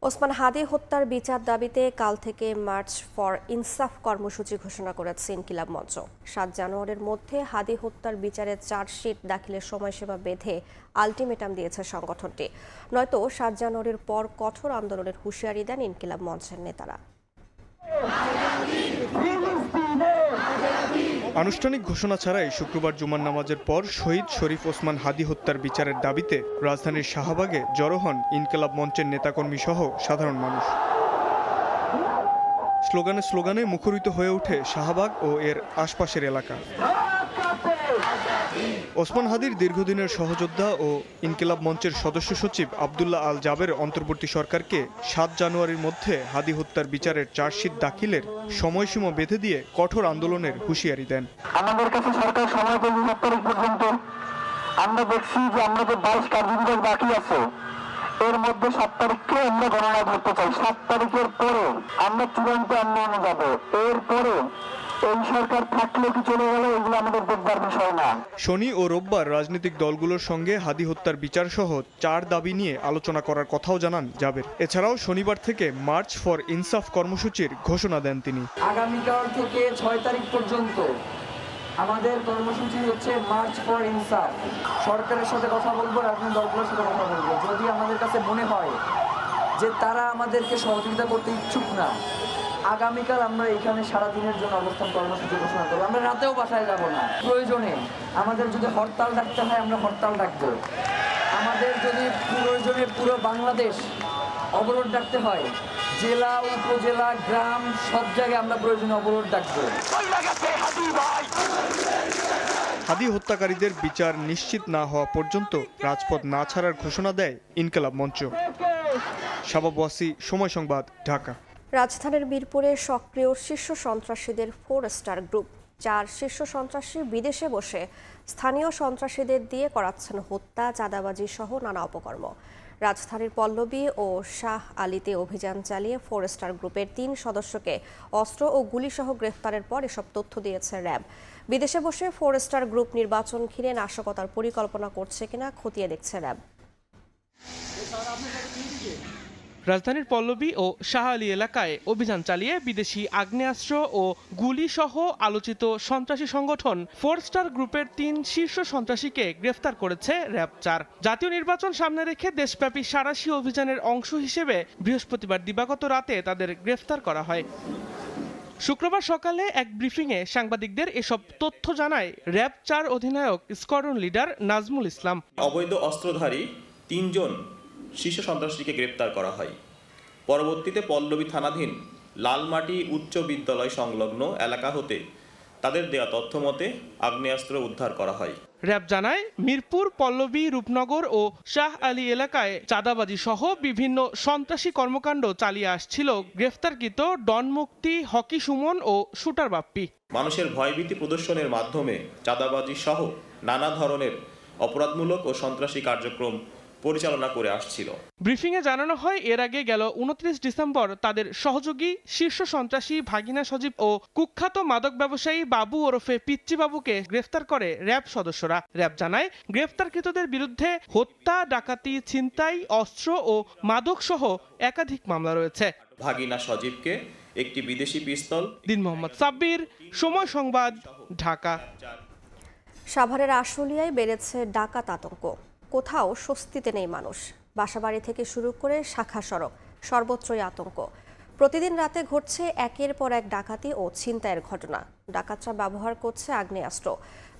ওসমান হাদি হত্যার বিচার দাবিতে কাল থেকে মার্চ ফর ইনসাফ কর্মসূচি ঘোষণা করেছে ইনকিলাব মঞ্চ। 7 জানুয়ারির মধ্যে হাদি হত্যার বিচারের চার্জশিট দাখিলের সময়সীমা বেঁধে আলটিমেটাম দিয়েছে সংগঠনটি, নয়তো 7 জানুয়ারির পর কঠোর আন্দোলনের হুঁশিয়ারি দেন ইনকিলাব মঞ্চের নেতারা। আনুষ্ঠানিক ঘোষণা ছাড়াই শুক্রবার জুমার নামাজের পর শহীদ শরীফ ওসমান হাদি হত্যার বিচারের দাবিতে রাজধানীর শাহবাগে জড়ো হন ইনকিলাব মঞ্চের নেতাকর্মী সহ সাধারণ মানুষ। স্লোগানে স্লোগানে মুখরিত হয়ে ওঠে শাহবাগ ও এর আশপাশের এলাকা। ওসমান হাদির দীর্ঘদিনের সহযোদ্ধা ও ইনকিলাব মঞ্চের সদস্য সচিব আব্দুল্লাহ আল জাবের অন্তর্বর্তী সরকারকে 7 জানুয়ারির মধ্যে হাদি হত্যার বিচারের চার্জশিট দাখিলের সময়সীমা বেঁধে দিয়ে কঠোর আন্দোলনের হুঁশিয়ারি দেন। আমাদের কাছে সরকার সময় দেবে 7 তারিখ পর্যন্ত। আমরা দেখছি যে আমাদের 22 কার্যদিবস বাকি আছে, এর মধ্যে 7 তারিখকে আমরা গণনা করতে চাই। 7 তারিখের পরে আমরা চূড়ান্ত আন্দোলনে যাব। এরপরে এই সরকার থাকলে কি চলে গেল, এগুলো আমাদের দেখবার বিষয় না। শনি ও রোববার রাজনৈতিক দলগুলোর সঙ্গে হাদি হত্যার বিচার সহ 4 দাবি নিয়ে আলোচনা করার কথাও জানান জাবের। এছাড়াও শনিবার থেকে মার্চ ফর ইনসাফ কর্মসূচির ঘোষণা দেন তিনি। আগামীকাল থেকে 6 তারিখ পর্যন্ত আমাদের কর্মসূচি হচ্ছে মার্চ ফর ইনসাফ। সরকারের সাথে কথা বলবো, রাজনৈতিক দলগুলোর সাথে কথা বলবো। যদি আমাদের কাছে মনে হয় যে তারা আমাদেরকে সহযোগিতা করতে ইচ্ছুক না, আগামীকাল আমরা এখানে সারাদিনের জন্য অবস্থান কর্মসূচি ঘোষণা করবো। আমরা রাতেও বাসায় যাব না। প্রয়োজনে আমাদের যদি হরতাল ডাকতে হয় আমরা হরতাল ডাকবো। আমাদের যদি প্রয়োজনে পুরো বাংলাদেশ অবরোধ ডাকতে হয়, জেলা, উপজেলা, গ্রাম, সব জায়গায় আমরা প্রয়োজনে অবরোধ ডাকবো। হাদি হত্যাকারীদের বিচার নিশ্চিত না হওয়া পর্যন্ত রাজপথ না ছাড়ার ঘোষণা দেয় ইনকিলাব মঞ্চ। শাবাব ওয়াসি, সময় সংবাদ, ঢাকা। রাজধানীর মিরপুরে সক্রিয় শীর্ষ সন্ত্রাসীদের 4 স্টার গ্রুপ। 4 শীর্ষ সন্ত্রাসী বিদেশে বসে স্থানীয় সন্ত্রাসীদের দিয়ে করাচ্ছেন হত্যা, চাঁদাবাজি সহ নানা অপকর্ম। রাজধানীর পল্লবী ও শাহ আলীতে অভিযান চালিয়ে 4 স্টার গ্রুপের 3 সদস্যকে অস্ত্র ও গুলিসহ গ্রেফতারের পর এসব তথ্য দিয়েছে র্যাব। বিদেশে বসে 4 স্টার গ্রুপ নির্বাচন ঘিরে নাশকতার পরিকল্পনা করছে কিনা খতিয়ে দেখছে র্যাব। রাজধানীর পল্লবী ও শাহ আলী এলাকায় অভিযান চালিয়ে বিদেশি আগ্নেয়াস্ত্র ও গুলি সহ আলোচিত সন্ত্রাসী সংগঠন 4 স্টার গ্রুপের 3 শীর্ষ সন্ত্রাসীকে গ্রেফতার করেছে র্যাব 4। জাতীয় নির্বাচন সামনে রেখে দেশব্যাপী সাঁড়াশি অভিযানের অংশ হিসেবে বৃহস্পতিবার দিবাগত রাতে তাদের গ্রেফতার করা হয়। শুক্রবার সকালে এক ব্রিফিংয়ে সাংবাদিকদের এসব তথ্য জানায় র্যাব 4 অধিনায়ক স্কোয়াড্রন লিডার নাজমুল ইসলাম। অবৈধ অস্ত্রধারী 3 জন শীর্ষ সন্ত্রাসীকে গ্রেপ্তার করা হয়। পরবর্তীতে পল্লবী থানাধীন লালমাটি উচ্চ বিদ্যালয় সংলগ্ন এলাকা হতে তাদের দেয়া তথ্য মতে আগ্নেয়াস্ত্র উদ্ধার করা হয়। র্যাব জানায় মিরপুর, পল্লবী, রূপনগর ও শাহ আলী এলাকায় চাঁদাবাজি সহ বিভিন্ন সন্ত্রাসী কর্মকাণ্ড চালিয়ে আসছিল গ্রেফতারকৃত ডন মুক্তি, হকি সুমন ও শুটার বাপ্পি। মানুষের ভয়ভীতি প্রদর্শনের মাধ্যমে চাঁদাবাজি সহ নানা ধরনের অপরাধমূলক ও সন্ত্রাসী কার্যক্রম পরিচালনা করে আসছিল। ব্রিফিংয়ে জানানো হয় এর আগে গেল 29 ডিসেম্বর তাদের সহযোগী শীর্ষ সন্ত্রাসী ভাগিনা সজীব ও কুখ্যাত মাদক ব্যবসায়ী বাবু ওরফে পিচ্চি বাবুকে গ্রেফতার করে র্যাব সদস্যরা। র্যাব জানায় গ্রেফতারকৃতদের বিরুদ্ধে হত্যা, ডাকাতি, ছিনতাই, অস্ত্র ও মাদক সহ একাধিক মামলা রয়েছে। ভাগিনা সজীবকে একটি বিদেশি পিস্তল। দিন মোহাম্মদ সাব্বির, সময় সংবাদ, ঢাকা। সাভারের আশুলিয়ায় বেড়েছে ডাকাত আতঙ্ক। কোথাও স্বস্তিতে নেই মানুষ। বাসাবাড়ি থেকে শুরু করে শাখা সড়ক সর্বত্রই আতঙ্ক। প্রতিদিন রাতে ঘটছে একের পর এক ডাকাতি ও ছিনতাইয়ের ঘটনা। ডাকাতরা ব্যবহার করছে আগ্নেয়াস্ত্র।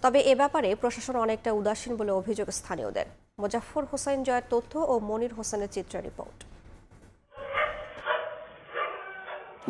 তবে এ ব্যাপারে প্রশাসন অনেকটা উদাসীন বলে অভিযোগ স্থানীয়দের। মোজাফফর হোসেন জয়ের তথ্য ও মনির হোসেনের চিত্র রিপোর্ট।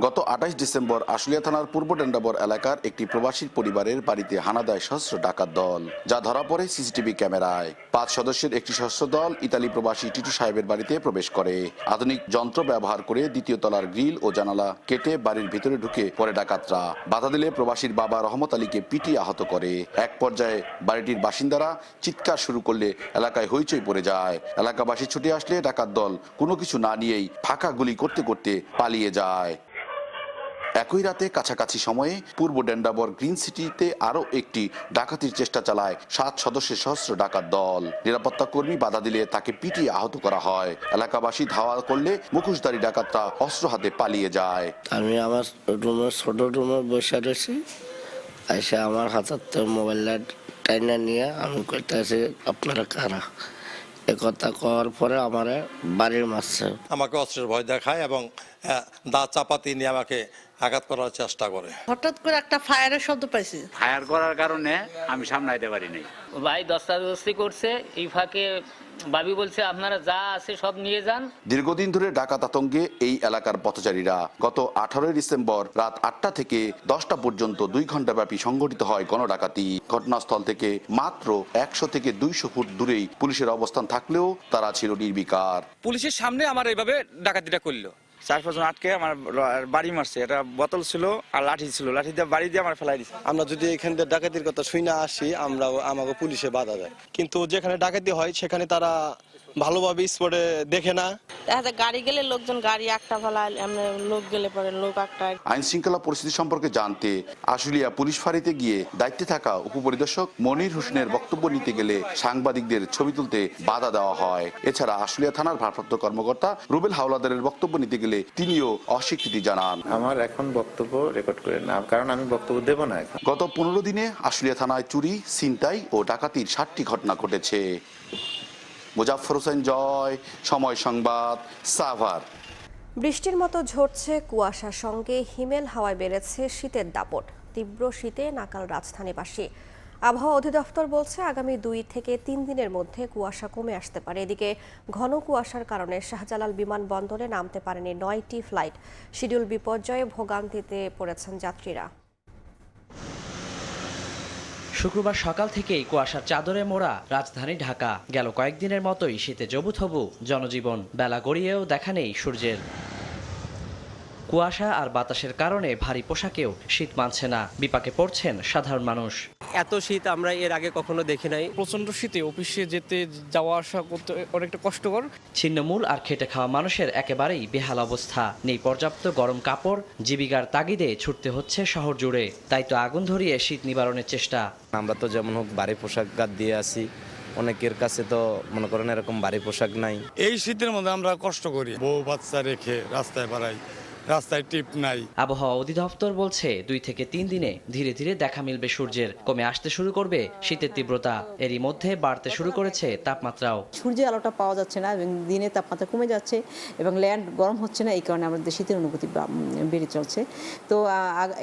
গত 28 ডিসেম্বর আশুলিয়া থানার পূর্ব ডেন্ডাবর এলাকার একটি প্রবাসীর পরিবারের বাড়িতে হানা দেয় সশস্ত্র ডাকাত দল, যা ধরা পড়ে সিসিটিভি ক্যামেরায়। 5 সদস্যের একটি সশস্ত্র দল ইতালি প্রবাসী টিটু সাহেবের বাড়িতে প্রবেশ করে। আধুনিক যন্ত্র ব্যবহার করে দ্বিতীয় তলার গ্রিল ও জানালা কেটে বাড়ির ভিতরে ঢুকে পড়ে ডাকাতরা। বাধা দিলে প্রবাসীর বাবা রহমত আলীকে পিটিয়ে আহত করে। এক পর্যায়ে বাড়িটির বাসিন্দারা চিৎকার শুরু করলে এলাকায় হইচই পড়ে যায়। এলাকাবাসী ছুটে আসলে ডাকাত দল কোনো কিছু না নিয়েই ফাঁকা গুলি করতে করতে পালিয়ে যায়। একই রাতে কাছাকাছি সময়ে পূর্ব ডেন্ডাবর গ্রিন সিটিতে আরও একটি ডাকাতির চেষ্টা চালায় 7 সদস্যের সশস্ত্র ডাকাত দল। নিরাপত্তা কর্মী বাধা দিলে তাকে পিটিয়ে আহত করা হয়। এলাকাবাসী ধাওয়া করলে মুখোশধারী ডাকাতরা অস্ত্র হাতে পালিয়ে যায়। আমি আমার রুমের ছোট রুমে বসে রয়েছি, এসে আমার হাতের মোবাইলটা টাইনা নিয়ে আমি কইতেছি আপনারা কারা। কথা কওয়ার পরে আমার বাড়ির মারছে। আমাকে অস্ত্রের ভয় দেখায় এবং দাঁত চাপাতি নিয়ে আমাকে আঘাত করার চেষ্টা করে। হঠাৎ করে একটা ফায়ারের শব্দ পাইছি। ফায়ার করার কারণে আমি সামলাইতে পারি নাই। ভাই দস্তাদস্তি করছে, এই ফাঁকে বাবি বলছে আপনারা যা আছে সব নিয়ে যান। দীর্ঘদিন ধরে ডাকাত আতঙ্কে এই এলাকার পথচারীরা। গত 18 ডিসেম্বর রাত 8টা থেকে 10টা পর্যন্ত 2 ঘন্টা ব্যাপী সংঘটিত হয় গণডাকাতি। ঘটনাস্থল থেকে মাত্র 100 থেকে 200 ফুট দূরেই পুলিশের অবস্থান থাকলেও তারা ছিল নির্বিকার। পুলিশের সামনে আমার এইভাবে ডাকাতিটা করলো। 4-5 জন আটকে আমার বাড়ি মারছে। এটা বোতল ছিল আর লাঠি ছিল, লাঠি দিয়ে বাড়ি দিয়ে আমার ফেলাই দিচ্ছে। আমরা যদি এখান থেকে ডাকাতির কথা শুই না আসি, আমরা আমাকে পুলিশে বাধা দেয়। কিন্তু যেখানে ডাকাতি হয় সেখানে তারা ভালোভাবে স্পটে দেখে না। গাড়ি গেলে লোকজন গাড়ি একটা ফেলায়, লোক গেলে পরে লোক একটা। আইন শৃঙ্খলা পরিস্থিতি সম্পর্কে জানতে আশুলিয়া পুলিশ ফাঁড়িতে গিয়ে দায়িত্বে থাকা উপপরিদর্শক মনির হোসেনের বক্তব্য নিতে গেলে সাংবাদিকদের ছবি তুলতে বাধা দেওয়া হয়। এছাড়া আশুলিয়া থানার ভারপ্রাপ্ত কর্মকর্তা রুবেল হাওলাদারের বক্তব্য নিতে গেলে তিনিও অস্বীকৃতি জানান। আমার এখন বক্তব্য রেকর্ড করে না, কারণ আমি বক্তব্য দেব না। গত 15 দিনে আশুলিয়া থানায় চুরি, ছিনতাই ও ডাকাতির 7টি ঘটনা ঘটেছে। মোজাফফর হোসেন জয়, সময় সংবাদ, সাভার। বৃষ্টির মতো ঝরছে কুয়াশার সঙ্গে হিমেল হাওয়ায় বেড়েছে শীতের দাপট। তীব্র শীতে নাকাল রাজধানীবাসী। আবহাওয়া অধিদপ্তর বলছে আগামী 2 থেকে 3 দিনের মধ্যে কুয়াশা কমে আসতে পারে। এদিকে ঘন কুয়াশার কারণে শাহজালাল বিমানবন্দরে নামতে পারেনি 9টি ফ্লাইট। শিডিউল বিপর্যয়ে ভোগান্তিতে পড়েছেন যাত্রীরা। শুক্রবার সকাল থেকেই কুয়াশার চাদরে মোড়া রাজধানী ঢাকা। গেল কয়েকদিনের মতোই শীতে জবুথবু জনজীবন। বেলা গড়িয়েও দেখা নেই সূর্যের। কুয়াশা আর বাতাসের কারণে ভারী পোশাকেও শীত মানছে না। বিপাকে পড়ছেন সাধারণ মানুষ। এত শীত আমরা এর আগে কখনো দেখি নাই। প্রচন্ড শীতে অফিসে যেতে যাওয়া আসা করতে অনেকটা কষ্টকর। ছিন্নমূল আর খেটে খাওয়া মানুষের একেবারেই বেহাল অবস্থা। নেই পর্যাপ্ত গরম কাপড়। জীবিকার তাগিদে ছুটতে হচ্ছে শহর জুড়ে। তাই তো আগুন ধরিয়ে শীত নিবারণের চেষ্টা। আমরা তো যেমন হোক ভারী পোশাক গাদ দিয়ে আসি, অনেকের কাছে তো মনে করেন এরকম ভারী পোশাক নাই। এই শীতের মধ্যে আমরা কষ্ট করি, বউ বাচ্চা রেখে রাস্তায় বেড়াই, রাস্তায় টিপ নাই। আবহাওয়া অধিদপ্তর বলছে 2 থেকে 3 দিনে ধীরে ধীরে দেখা মিলবে সূর্যের। কমে আসতে শুরু করবে শীতের তীব্রতা। এরই মধ্যে বাড়তে শুরু করেছে তাপমাত্রাও। সূর্যের আলোটা পাওয়া যাচ্ছে না এবং দিনে তাপমাত্রা কমে যাচ্ছে এবং ল্যান্ড গরম হচ্ছে না। এই কারণে আমাদের শীতের অনুভূতি বেড়ে চলছে। তো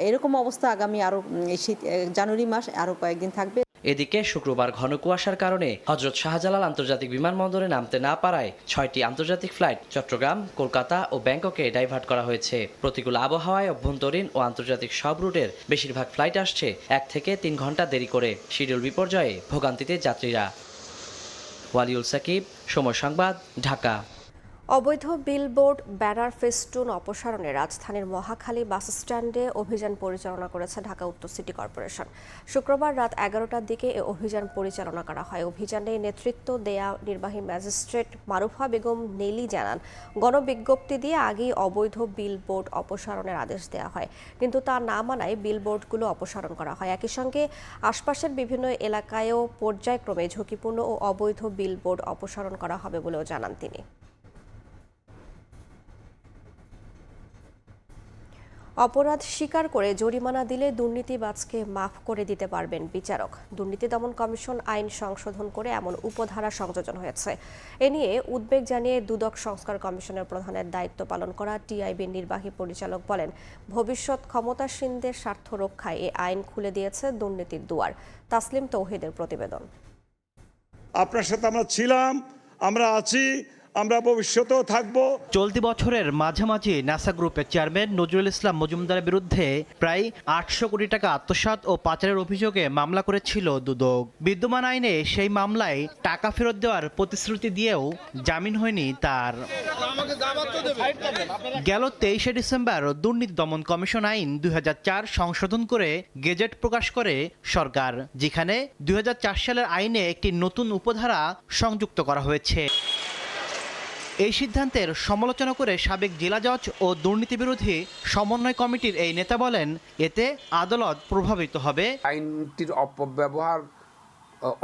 এরকম অবস্থা আগামী আরও শীত জানুয়ারি মাস আরও কয়েকদিন থাকবে। এদিকে শুক্রবার ঘন কুয়াশার কারণে হযরত শাহজালাল আন্তর্জাতিক বিমানবন্দরে নামতে না পারায় 6টি আন্তর্জাতিক ফ্লাইট চট্টগ্রাম, কলকাতা ও ব্যাংককে ডাইভার্ট করা হয়েছে। প্রতিকূল আবহাওয়ায় অভ্যন্তরীণ ও আন্তর্জাতিক সব রুটের বেশিরভাগ ফ্লাইট আসছে 1 থেকে 3 ঘন্টা দেরি করে। শিডিউল বিপর্যয়ে ভোগান্তিতে যাত্রীরা। ওয়ালিউল সাকিব, সময় সংবাদ, ঢাকা। অবৈধ বিলবোর্ড, ব্যানার, ফেস্টুন অপসারণে রাজধানীর মহাখালী বাস স্ট্যান্ডে অভিযান পরিচালনা করেছে ঢাকা উত্তর সিটি কর্পোরেশন। শুক্রবার রাত 11টার দিকে এ অভিযান পরিচালনা করা হয়। অভিযানে নেতৃত্ব দেয়া নির্বাহী ম্যাজিস্ট্রেট মারুফা বেগম নেলি জানান, গণবিজ্ঞপ্তি দিয়ে আগেই অবৈধ বিলবোর্ড অপসারণের আদেশ দেওয়া হয়, কিন্তু তা না মানায় বিলবোর্ডগুলো অপসারণ করা হয়। একই সঙ্গে আশপাশের বিভিন্ন এলাকায়ও পর্যায়ক্রমে ঝুঁকিপূর্ণ ও অবৈধ বিলবোর্ড অপসারণ করা হবে বলেও জানান তিনি। অপরাধ স্বীকার করে জরিমানা দিলে দুর্নীতিবাজকে মাফ করে দিতে পারবেন বিচারক। দুর্নীতি দমন কমিশন আইন সংশোধন করে এমন উপধারা সংযোজন হয়েছে। এ নিয়ে উদ্বেগ জানিয়ে দুদক সংস্কার কমিশনের প্রধানের দায়িত্ব পালন করা টিআইবির নির্বাহী পরিচালক বলেন, ভবিষ্যৎ ক্ষমতাসীনদের স্বার্থ রক্ষায় এ আইন খুলে দিয়েছে দুর্নীতির দুয়ার। তাসলিম তৌহিদের প্রতিবেদন। আপনার সাথে আমরা ছিলাম, আমরা আছি, আমরা ভবিষ্যতেও থাকবো। চলতি বছরের মাঝামাঝি নাসা গ্রুপের চেয়ারম্যান নজরুল ইসলাম মজুমদারের বিরুদ্ধে প্রায় 800 কোটি টাকা আত্মসাৎ ও পাচারের অভিযোগে মামলা করেছিল দুদক। বিদ্যমান আইনে সেই মামলায় টাকা ফেরত দেওয়ার প্রতিশ্রুতি দিয়েও জামিন হয়নি তার। গেল 23শে ডিসেম্বর দুর্নীতি দমন কমিশন আইন 2004 সংশোধন করে গেজেট প্রকাশ করে সরকার, যেখানে 2004 সালের আইনে একটি নতুন উপধারা সংযুক্ত করা হয়েছে। এই সিদ্ধান্তের সমালোচনা করে সাবেক জেলা জজ ও দুর্নীতি বিরোধী সমন্বয় কমিটির এই নেতা বলেন, এতে আদালত প্রভাবিত হবে। আইনটির অপব্যবহার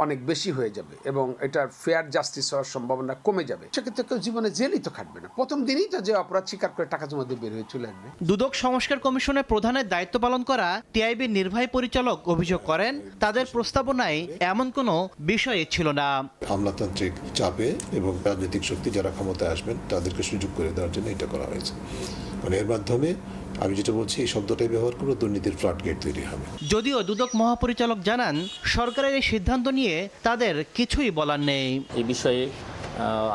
অনেক বেশি হয়ে যাবে এবং এটার ফেয়ার জাস্টিস হওয়ার সম্ভাবনা কমে যাবে। সেক্ষেত্রে কেউ জীবনে জেলই তো খাটবে না, প্রথম দিনই তো যে অপরাধ স্বীকার করে টাকা জমা দিয়ে বের হয়ে চলে আসবে। দুদক সংস্কার কমিশনের প্রধানের দায়িত্ব পালন করা টিআইবির নির্বাহী পরিচালক অভিযোগ করেন, তাদের প্রস্তাবনায় এমন কোনো বিষয় ছিল না। আমলাতান্ত্রিক চাপে এবং রাজনৈতিক শক্তি যারা ক্ষমতায় আসবেন তাদেরকে সুযোগ করে দেওয়ার জন্য এটা করা হয়েছে। মানে এর মাধ্যমে আমি যেটা বলছি, এই শব্দটাই ব্যবহার করে দুর্নীতির ফ্লাড গেট তৈরি হবে। যদিও দুদক মহাপরিচালক জানান, সরকারের এই সিদ্ধান্ত নিয়ে তাদের কিছুই বলার নেই। এই বিষয়ে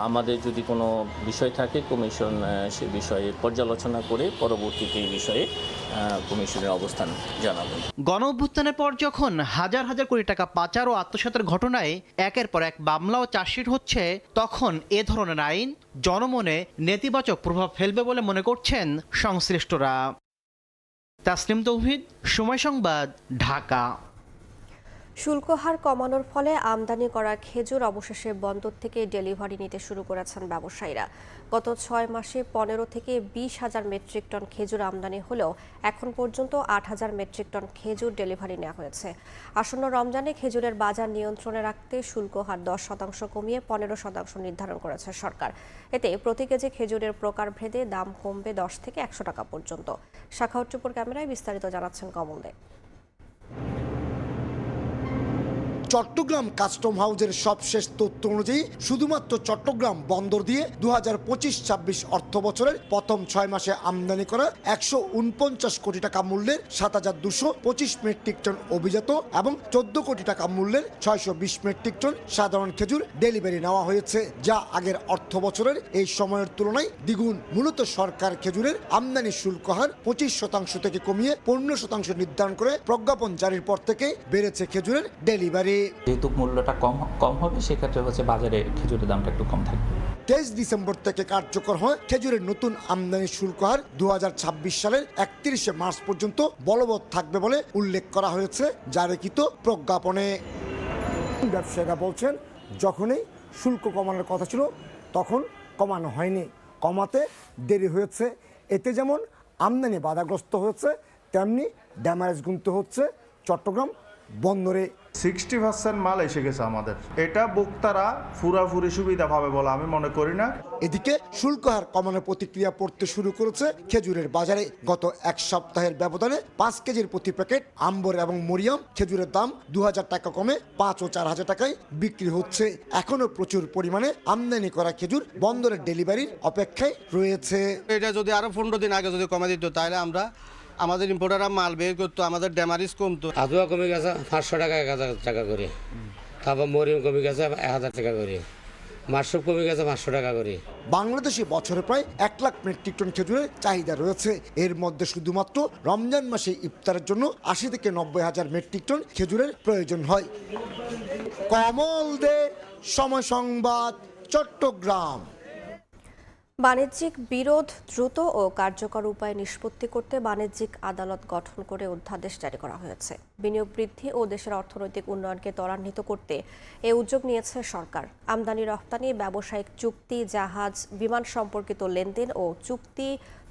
আমাদের যদি কোনো বিষয় থাকে, কমিশন সে বিষয়ে পর্যালোচনা করে পরবর্তীতে এই বিষয়ে কমিশনের অবস্থান জানাবেন। গণ অভ্যুত্থানের পর যখন হাজার হাজার কোটি টাকা পাচার ও আত্মসাতের ঘটনায় একের পর এক মামলা ও চার্জশিট হচ্ছে, তখন এ ধরনের আইন জনমনে নেতিবাচক প্রভাব ফেলবে বলে মনে করছেন সংশ্লিষ্টরা। তাসলিম তৌহিদ, সময় সংবাদ, ঢাকা। শুল্ক হার কমানোর ফলে আমদানি করা খেজুর অবশেষে বন্দর থেকে ডেলিভারি নিতে শুরু করেছেন ব্যবসায়ীরা। গত 6 মাসে 15 থেকে 20,000 মেট্রিক টন খেজুর আমদানি হলেও এখন পর্যন্ত 8,000 মেট্রিক টন খেজুর ডেলিভারি নেওয়া হয়েছে। আসন্ন রমজানে খেজুরের বাজার নিয়ন্ত্রণে রাখতে শুল্ক হার 10% কমিয়ে 15% নির্ধারণ করেছে সরকার। এতে প্রতি কেজি খেজুরের প্রকারভেদে দাম কমবে 10 থেকে 100 টাকা পর্যন্ত। শাখাউট্টুপুর ক্যামেরায় বিস্তারিত জানাচ্ছেন কমল দে। চট্টগ্রাম কাস্টম হাউসের সবশেষ তথ্য অনুযায়ী শুধুমাত্র চট্টগ্রাম বন্দর দিয়ে 2025-26 অর্থ বছরের প্রথম 6 মাসে আমদানি করা 149 কোটি টাকা মূল্যের 7,225 মেট্রিক টন অভিজাত এবং 14 কোটি টাকা মূল্যের 620 মেট্রিক টন সাধারণ খেজুর ডেলিভারি নেওয়া হয়েছে, যা আগের অর্থ বছরের এই সময়ের তুলনায় দ্বিগুণ। মূলত সরকার খেজুরের আমদানি শুল্ক হার 25% থেকে কমিয়ে 15% নির্ধারণ করে প্রজ্ঞাপন জারির পর থেকে বেড়েছে খেজুরের ডেলিভারি। যেহেতু মূল্যটা কম হবে, সেক্ষেত্রে হচ্ছে বাজারে খেজুরের দামটা একটু কম থাকবে। 23 ডিসেম্বর থেকে কার্যকর হয় খেজুরের নতুন আমদানি শুল্ক হার 2026 সালের 31শে মার্চ পর্যন্ত বলবৎ থাকবে বলে উল্লেখ করা হয়েছে জারিকৃত প্রজ্ঞাপনে। ব্যবসায়ীরা বলছেন, যখনই শুল্ক কমানোর কথা ছিল তখন কমানো হয়নি, কমাতে দেরি হয়েছে। এতে যেমন আমদানি বাধাগ্রস্ত হয়েছে, তেমনি ড্যামেজ গুনতে হচ্ছে চট্টগ্রাম বন্দরে। 60% মাল এসে গেছে আমাদের, এটা ভোক্তারা পুরাপুরি সুবিধা পাবে বলে আমি মনে করি না। এদিকে শুল্ক হার কমানোর প্রতিক্রিয়া পড়তে শুরু করেছে খেজুরের বাজারে। গত এক সপ্তাহের ব্যবধানে 5 কেজির প্রতি প্যাকেট আম্বর এবং মরিয়াম খেজুরের দাম 2,000 টাকা কমে 5 ও 4,000 টাকায় বিক্রি হচ্ছে। এখনো প্রচুর পরিমাণে আমদানি করা খেজুর বন্দরের ডেলিভারির অপেক্ষায় রয়েছে। এটা যদি আরো 15 দিন আগে যদি কমে দিত, তাহলে আমরা আমাদের ইম্পোর্টাররা মাল বের করতো, আমাদের ড্যামারিজ কমতো। আদুয়া কমে গেছে 500 টাকা 1000 টাকা করে, তারপর মরিয়ম কমে গেছে 1000 টাকা করে, মাশরুম কমে গেছে 500 টাকা করে। বাংলাদেশে বছরে প্রায় 1 লাখ মেট্রিক টন খেজুরের চাহিদা রয়েছে। এর মধ্যে শুধুমাত্র রমজান মাসে ইফতারের জন্য 80 থেকে 90 হাজার মেট্রিক টন খেজুরের প্রয়োজন হয়। কমল দে, সময় সংবাদ, চট্টগ্রাম। বাণিজ্যিক বিরোধ দ্রুত ও কার্যকর উপায়ে নিষ্পত্তি করতে বাণিজ্যিক আদালত গঠন করে অধ্যাদেশ জারি করা হয়েছে। বিনিয়োগ বৃদ্ধি ও দেশের অর্থনৈতিক উন্নয়নকে ত্বরান্বিত করতে এই উদ্যোগ নিয়েছে সরকার। আমদানি রপ্তানি, ব্যবসায়িক চুক্তি, জাহাজ, বিমান সম্পর্কিত লেনদেন ও চুক্তি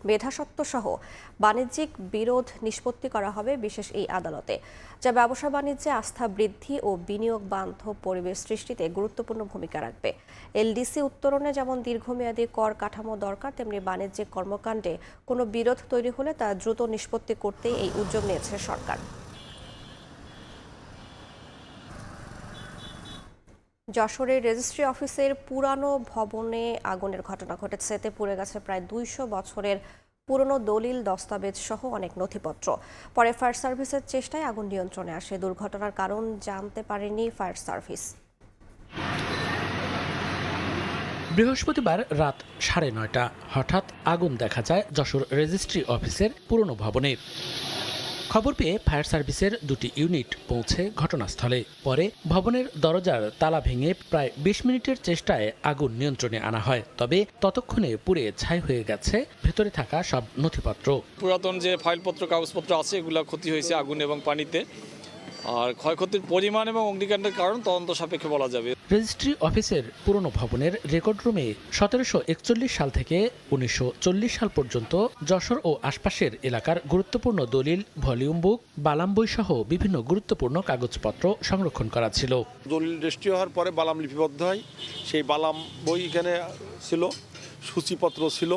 মেধাস্বত্ব সহ বাণিজ্যিক বিরোধ নিষ্পত্তি করা হবে বিশেষ এই আদালতে, যা ব্যবসা বাণিজ্যে আস্থা বৃদ্ধি ও বিনিয়োগ বান্ধব পরিবেশ সৃষ্টিতে গুরুত্বপূর্ণ ভূমিকা রাখবে। এলডিসি উত্তরণে যেমন দীর্ঘমেয়াদী কর কাঠামো দরকার, তেমনি বাণিজ্যিক কর্মকাণ্ডে কোনো বিরোধ তৈরি হলে তা দ্রুত নিষ্পত্তি করতেই এই উদ্যোগ নিয়েছে সরকার। যশোরের রেজিস্ট্রি অফিসের পুরানো ভবনে আগুনের ঘটনা ঘটেছে। এতে পুড়ে গেছে প্রায় 200 বছরের পুরনো দলিল, দস্তাবেজ সহ অনেক নথিপত্র। পরে ফায়ার সার্ভিসের চেষ্টায় আগুন নিয়ন্ত্রণে আসে। দুর্ঘটনার কারণ জানতে পারেনি ফায়ার সার্ভিস। বৃহস্পতিবার রাত 9:30 হঠাৎ আগুন দেখা যায় যশোর রেজিস্ট্রি অফিসের পুরনো ভবনের। খবর পেয়ে ফায়ার সার্ভিসের 2টি ইউনিট পৌঁছে ঘটনাস্থলে। পরে ভবনের দরজার তালা ভেঙে প্রায় 20 মিনিটের চেষ্টায় আগুন নিয়ন্ত্রণে আনা হয়। তবে ততক্ষণে পুড়ে ছাই হয়ে গেছে ভেতরে থাকা সব নথিপত্র। পুরাতন যে ফাইলপত্র, কাগজপত্র আছে, এগুলো ক্ষতি হয়েছে আগুন এবং পানিতে। আর ক্ষয়ক্ষতির পরিমাণ এবং অগ্নিকাণ্ডের কারণ তদন্ত সাপেক্ষে বলা যাবে। রেজিস্ট্রি অফিসের পুরনো ভবনের রেকর্ড রুমে 1741 সাল থেকে 1940 সাল পর্যন্ত যশোর ও আশপাশের এলাকার গুরুত্বপূর্ণ দলিল, ভলিউম বুক, বালাম বই সহ বিভিন্ন গুরুত্বপূর্ণ কাগজপত্র সংরক্ষণ করা ছিল। দলিল রেজিস্ট্রি হওয়ার পরে বালাম লিপিবদ্ধ হয়। সেই বালাম বই এখানে ছিল, সূচিপত্র ছিল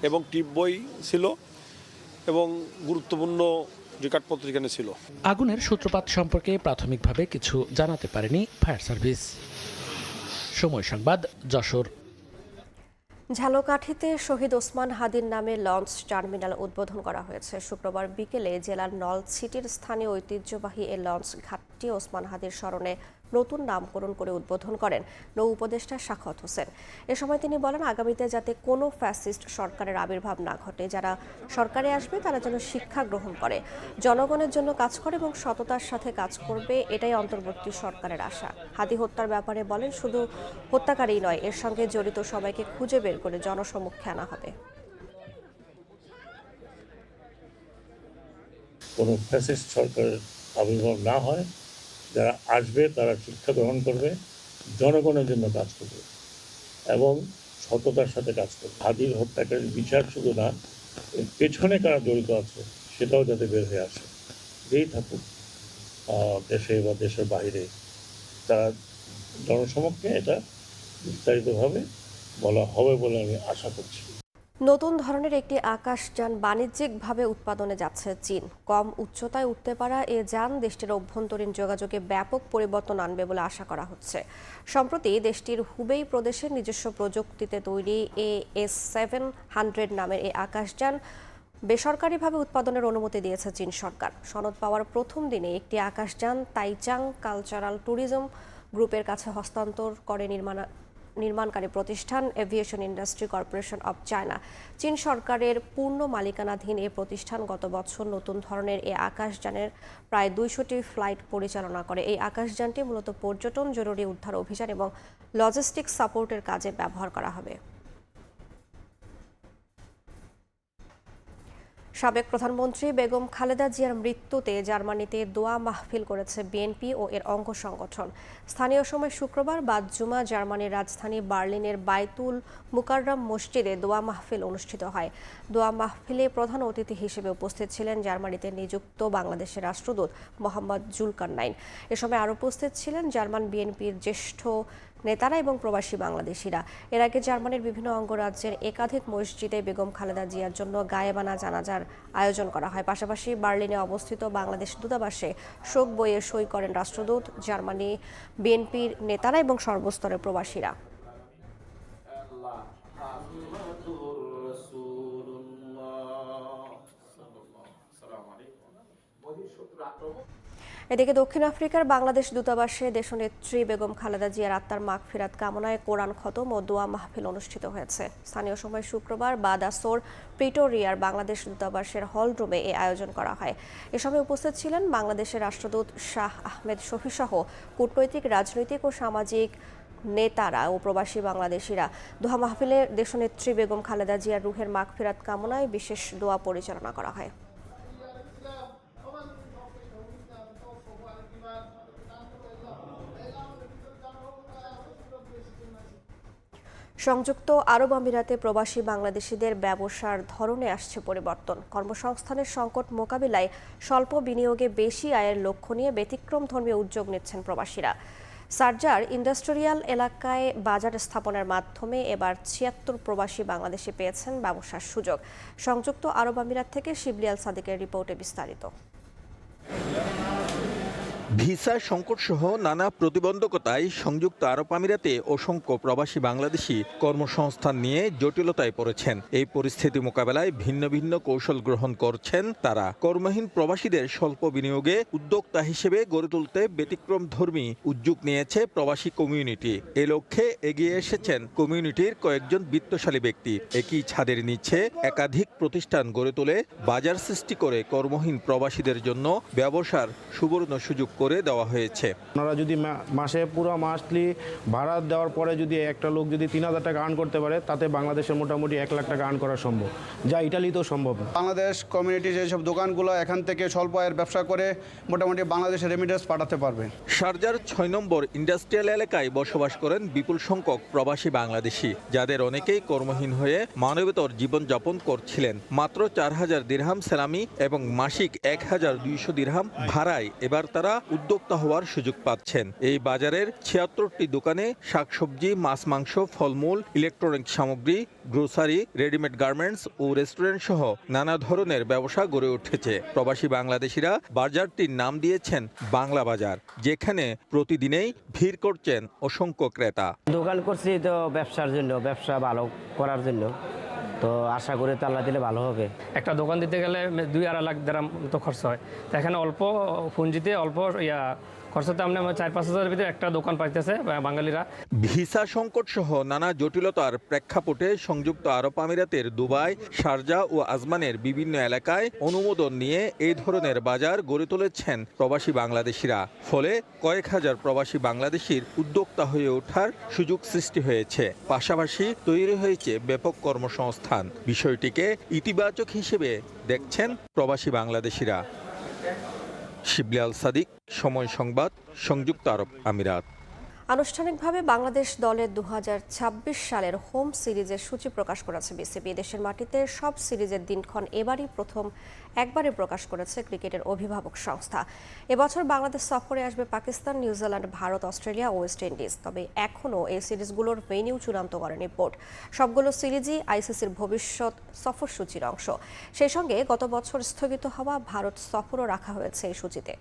এবং টিপ বই ছিল এবং গুরুত্বপূর্ণ রেকর্ডপত্র এখানে ছিল। আগুনের সূত্রপাত সম্পর্কে প্রাথমিকভাবে কিছু জানাতে পারেনি ফায়ার সার্ভিস। সময় সংবাদ, যশোর। ঝালকাঠিতে শহীদ ওসমান হাদির নামে লঞ্চ টার্মিনাল উদ্বোধন করা হয়েছে। শুক্রবার বিকেলে জেলার নলছিটির স্থানীয় ঐতিহ্যবাহী এই লঞ্চ ঘাটটি ওসমান হাদির স্মরণে নতুন নামকরণ করে উদ্বোধন করেন নৌ উপদেষ্টা সাখাওয়াত হোসেন। এ সময় তিনি বলেন, আগামীতে যাতে কোনো ফ্যাসিস্ট সরকারের আবির্ভাব না ঘটে, যারা সরকারে আসবে তারা যেন শিক্ষা গ্রহণ করে, জনগণের জন্য কাজ করে এবং সততার সাথে কাজ করবে, এটাই অন্তর্বর্তী সরকারের আশা। হাদি হত্যার ব্যাপারে বলেন, শুধু হত্যাকারী নয়, এর সঙ্গে জড়িত সবাইকে খুঁজে বের করে জনসমক্ষে আনা হবে। কোনো ফ্যাসিস্ট সরকারের আবির্ভাব না হয়, যারা আসবে তারা শিক্ষা গ্রহণ করবে, জনগণের জন্য কাজ করবে এবং সততার সাথে কাজ করবে। হাদির হত্যাকারীর বিচার শুধু না, এর পেছনে কারা জড়িত আছে সেটাও যাতে বের হয়ে আসে। যেই থাকুক দেশে বা দেশের বাইরে, তারা জনসমক্ষে এটা বিস্তারিতভাবে বলা হবে বলে আমি আশা করছি। নতুন ধরনের একটি আকাশযান বাণিজ্যিকভাবে উৎপাদনে যাচ্ছে চীন। কম উচ্চতায় উঠতে পারা এ যান দেশটির অভ্যন্তরীণ যোগাযোগে ব্যাপক পরিবর্তন আনবে বলে আশা করা হচ্ছে। সম্প্রতি দেশটির হুবেই প্রদেশের নিজস্ব প্রযুক্তিতে তৈরি AS700 নামের এই আকাশযান বেসরকারিভাবে উৎপাদনের অনুমতি দিয়েছে চীন সরকার। সনদ পাওয়ার প্রথম দিনে একটি আকাশযান তাইচাং কালচারাল ট্যুরিজম গ্রুপের কাছে হস্তান্তর করে নির্মাণকারী প্রতিষ্ঠান aviation industry corporation of China. চীন সরকারের পূর্ণ মালিকানাধীন এই প্রতিষ্ঠান গত বছর নতুন ধরনের এই আকাশযানের প্রায় 200টি ফ্লাইট পরিচালনা করে। এই আকাশযানটি মূলত পর্যটন, জরুরি উদ্ধার অভিযান এবং লজিস্টিক্স সাপোর্টের কাজে ব্যবহার করা হবে। সাবেক প্রধানমন্ত্রী বেগম খালেদা জিয়ার মৃত্যুতে জার্মানিতে দোয়া মাহফিল করেছে বিএনপি ও এর অঙ্গ সংগঠন। স্থানীয় সময় শুক্রবার বাদ জুমা জার্মানির রাজধানী বার্লিনের বাইতুল মুকাররম মসজিদে দোয়া মাহফিল অনুষ্ঠিত হয়। দোয়া মাহফিলে প্রধান অতিথি হিসেবে উপস্থিত ছিলেন জার্মানিতে নিযুক্ত বাংলাদেশের রাষ্ট্রদূত মোহাম্মদ জুলকারনাইন। এ সময় আরও উপস্থিত ছিলেন জার্মান বিএনপির জ্যেষ্ঠ নেতারা এবং প্রবাসী বাংলাদেশিরা। এর আগে জার্মানির বিভিন্ন অঙ্গরাজ্যের একাধিক মসজিদে বেগম খালেদা জিয়ার জন্য গায়েবানা জানাজার আয়োজন করা হয়। পাশাপাশি বার্লিনে অবস্থিত বাংলাদেশ দূতাবাসে শোক বইয়ে সই করেন রাষ্ট্রদূত, জার্মানি বিএনপির নেতারা এবং সর্বস্তরের প্রবাসীরা। এদিকে দক্ষিণ আফ্রিকার বাংলাদেশ দূতাবাসে দেশনেত্রী বেগম খালেদা জিয়ার আত্মার মাগফিরাত কামনায় কোরআন খতম ও দোয়া মাহফিল অনুষ্ঠিত হয়েছে। স্থানীয় সময় শুক্রবার বাদ আসর প্রিটোরিয়ার বাংলাদেশ দূতাবাসের হল রুমে এই আয়োজন করা হয়। এ সময় উপস্থিত ছিলেন বাংলাদেশের রাষ্ট্রদূত শাহ আহমেদ শফী সহ কূটনৈতিক, রাজনৈতিক ও সামাজিক নেতারা ও প্রবাসী বাংলাদেশিরা। দোয়া মাহফিলে দেশনেত্রী বেগম খালেদা জিয়ার রুহের মাগফিরাত কামনায় বিশেষ দোয়া পরিচালনা করা হয়। সংযুক্ত আরব আমিরাতে প্রবাসী বাংলাদেশিদের ব্যবসার ধরনে আসছে পরিবর্তন। কর্মসংস্থানের সংকট মোকাবিলায় স্বল্প বিনিয়োগে বেশি আয়ের লক্ষ্য নিয়ে ব্যতিক্রমধর্মী উদ্যোগ নিচ্ছেন প্রবাসীরা। সার্জার ইন্ডাস্ট্রিয়াল এলাকায় বাজার স্থাপনের মাধ্যমে এবার ৭৬ প্রবাসী বাংলাদেশি পেয়েছেন ব্যবসার সুযোগ। সংযুক্ত আরব আমিরাত থেকে শিবলি আল সাদিকের রিপোর্টে বিস্তারিত। ভিসা সংকট সহ নানা প্রতিবন্ধকতায় সংযুক্ত আরব আমিরাতে অসংখ্য প্রবাসী বাংলাদেশি কর্মসংস্থান নিয়ে জটিলতায় পড়েছেন। এই পরিস্থিতি মোকাবেলায় ভিন্ন ভিন্ন কৌশল গ্রহণ করছেন তারা। কর্মহীন প্রবাসীদের স্বল্প বিনিয়োগে উদ্যোক্তা হিসেবে গড়ে তুলতে ব্যতিক্রমধর্মী উদ্যোগ নিয়েছে প্রবাসী কমিউনিটি। এ লক্ষ্যে এগিয়ে এসেছেন কমিউনিটির কয়েকজন বিত্তশালী ব্যক্তি। একই ছাদের নিচে একাধিক প্রতিষ্ঠান গড়ে তুলে বাজার সৃষ্টি করে কর্মহীন প্রবাসীদের জন্য ব্যবসার সুবর্ণ সুযোগ করে দেওয়া হয়েছে। আপনারা যদি মাসে পুরো মাসলি ভাড়া দেওয়ার পরে যদি একটা লোক যদি ৩,০০০ টাকা আর্ন করতে পারে, তাতে বাংলাদেশের মোটামুটি ১ লাখ টাকা আর্ন করা সম্ভব, যা ইটালিতেও সম্ভব। বাংলাদেশ কমিউনিটি যেসব দোকানগুলো এখান থেকে স্বল্প আয়ের ব্যবসা করে মোটামুটি বাংলাদেশের রেমিটেন্স পাঠাতে পারবে। শারজার ৬ নম্বর ইন্ডাস্ট্রিয়াল এলাকায় বসবাস করেন বিপুল সংখ্যক প্রবাসী বাংলাদেশি, যাদের অনেকেই কর্মহীন হয়ে মানবেতর জীবনযাপন করছিলেন। মাত্র ৪,০০০ দিরহাম সেলামি এবং মাসিক ১,২০০ দিরহাম ভাড়ায় এবার তারা উদ্যোক্তা হওয়ার সুযোগ পাচ্ছেন। এই বাজারের ৭৬টি দোকানে শাকসবজি, মাছ, মাংস, ফলমূল, ইলেকট্রনিক সামগ্রী, গ্রোসারি, রেডিমেড গার্মেন্টস ও রেস্টুরেন্ট সহ নানা ধরনের ব্যবসা গড়ে উঠেছে। প্রবাসী বাংলাদেশিরা বাজারটির নাম দিয়েছেন বাংলা বাজার, যেখানে প্রতিদিনেই ভিড় করছেন অসংখ্য ক্রেতা। দোকান করছি তো ব্যবসার জন্য, ব্যবসা ভালো করার জন্য, তো আশা করি তো আল্লাহ দিলে ভালো হবে। একটা দোকান দিতে গেলে ২-২.৫ লাখ দেড় তো খরচ হয়, তো এখানে অল্প পুঁজিতে অল্প খরচতে আমরা ৪-৫ হাজারের ভিতরে একটা দোকান পাইতেছে বাঙালিরা। ভিসা সংকট সহ নানা জটিলতার প্রেক্ষাপটে সংযুক্ত আরব আমিরাতের দুবাই, শারজা ও আজমানের বিভিন্ন এলাকায় অনুমোদন নিয়ে এই ধরনের বাজার গড়ে তুলেছেন প্রবাসী বাংলাদেশিরা। ফলে কয়েক হাজার প্রবাসী বাংলাদেশির উদ্যোক্তা হয়ে ওঠার সুযোগ সৃষ্টি হয়েছে। পাশাপাশি তৈরি হয়েছে ব্যাপক কর্মসংস্থান। বিষয়টিকে ইতিবাচক হিসেবে দেখছেন প্রবাসী বাংলাদেশিরা। শিবলি আল সাদিক, সময় সংবাদ, সংযুক্ত আরব আমিরাত। আনুষ্ঠানিকভাবে বাংলাদেশ দলের ২০২৬ সালের হোম সিরিজের সূচি প্রকাশ করেছে বিসিবি। দেশের মাটিতে সব সিরিজের দিনক্ষণ এবারই প্রথম একবারে প্রকাশ করেছে ক্রিকেটের অভিভাবক সংস্থা। এবছর বাংলাদেশ সফরে আসবে Pakistan, New Zealand, Bharat, Australia, West Indies. তবে এখনও এই সিরিজগুলোর ভেন্যু চূড়ান্ত করেনি বোর্ড। সবগুলো সিরিজই আইসিসির ভবিষ্যৎ সফরসূচির অংশ। সেই সঙ্গে গত বছর স্থগিত হওয়া ভারত সফরও রাখা হয়েছে এই সূচিতে।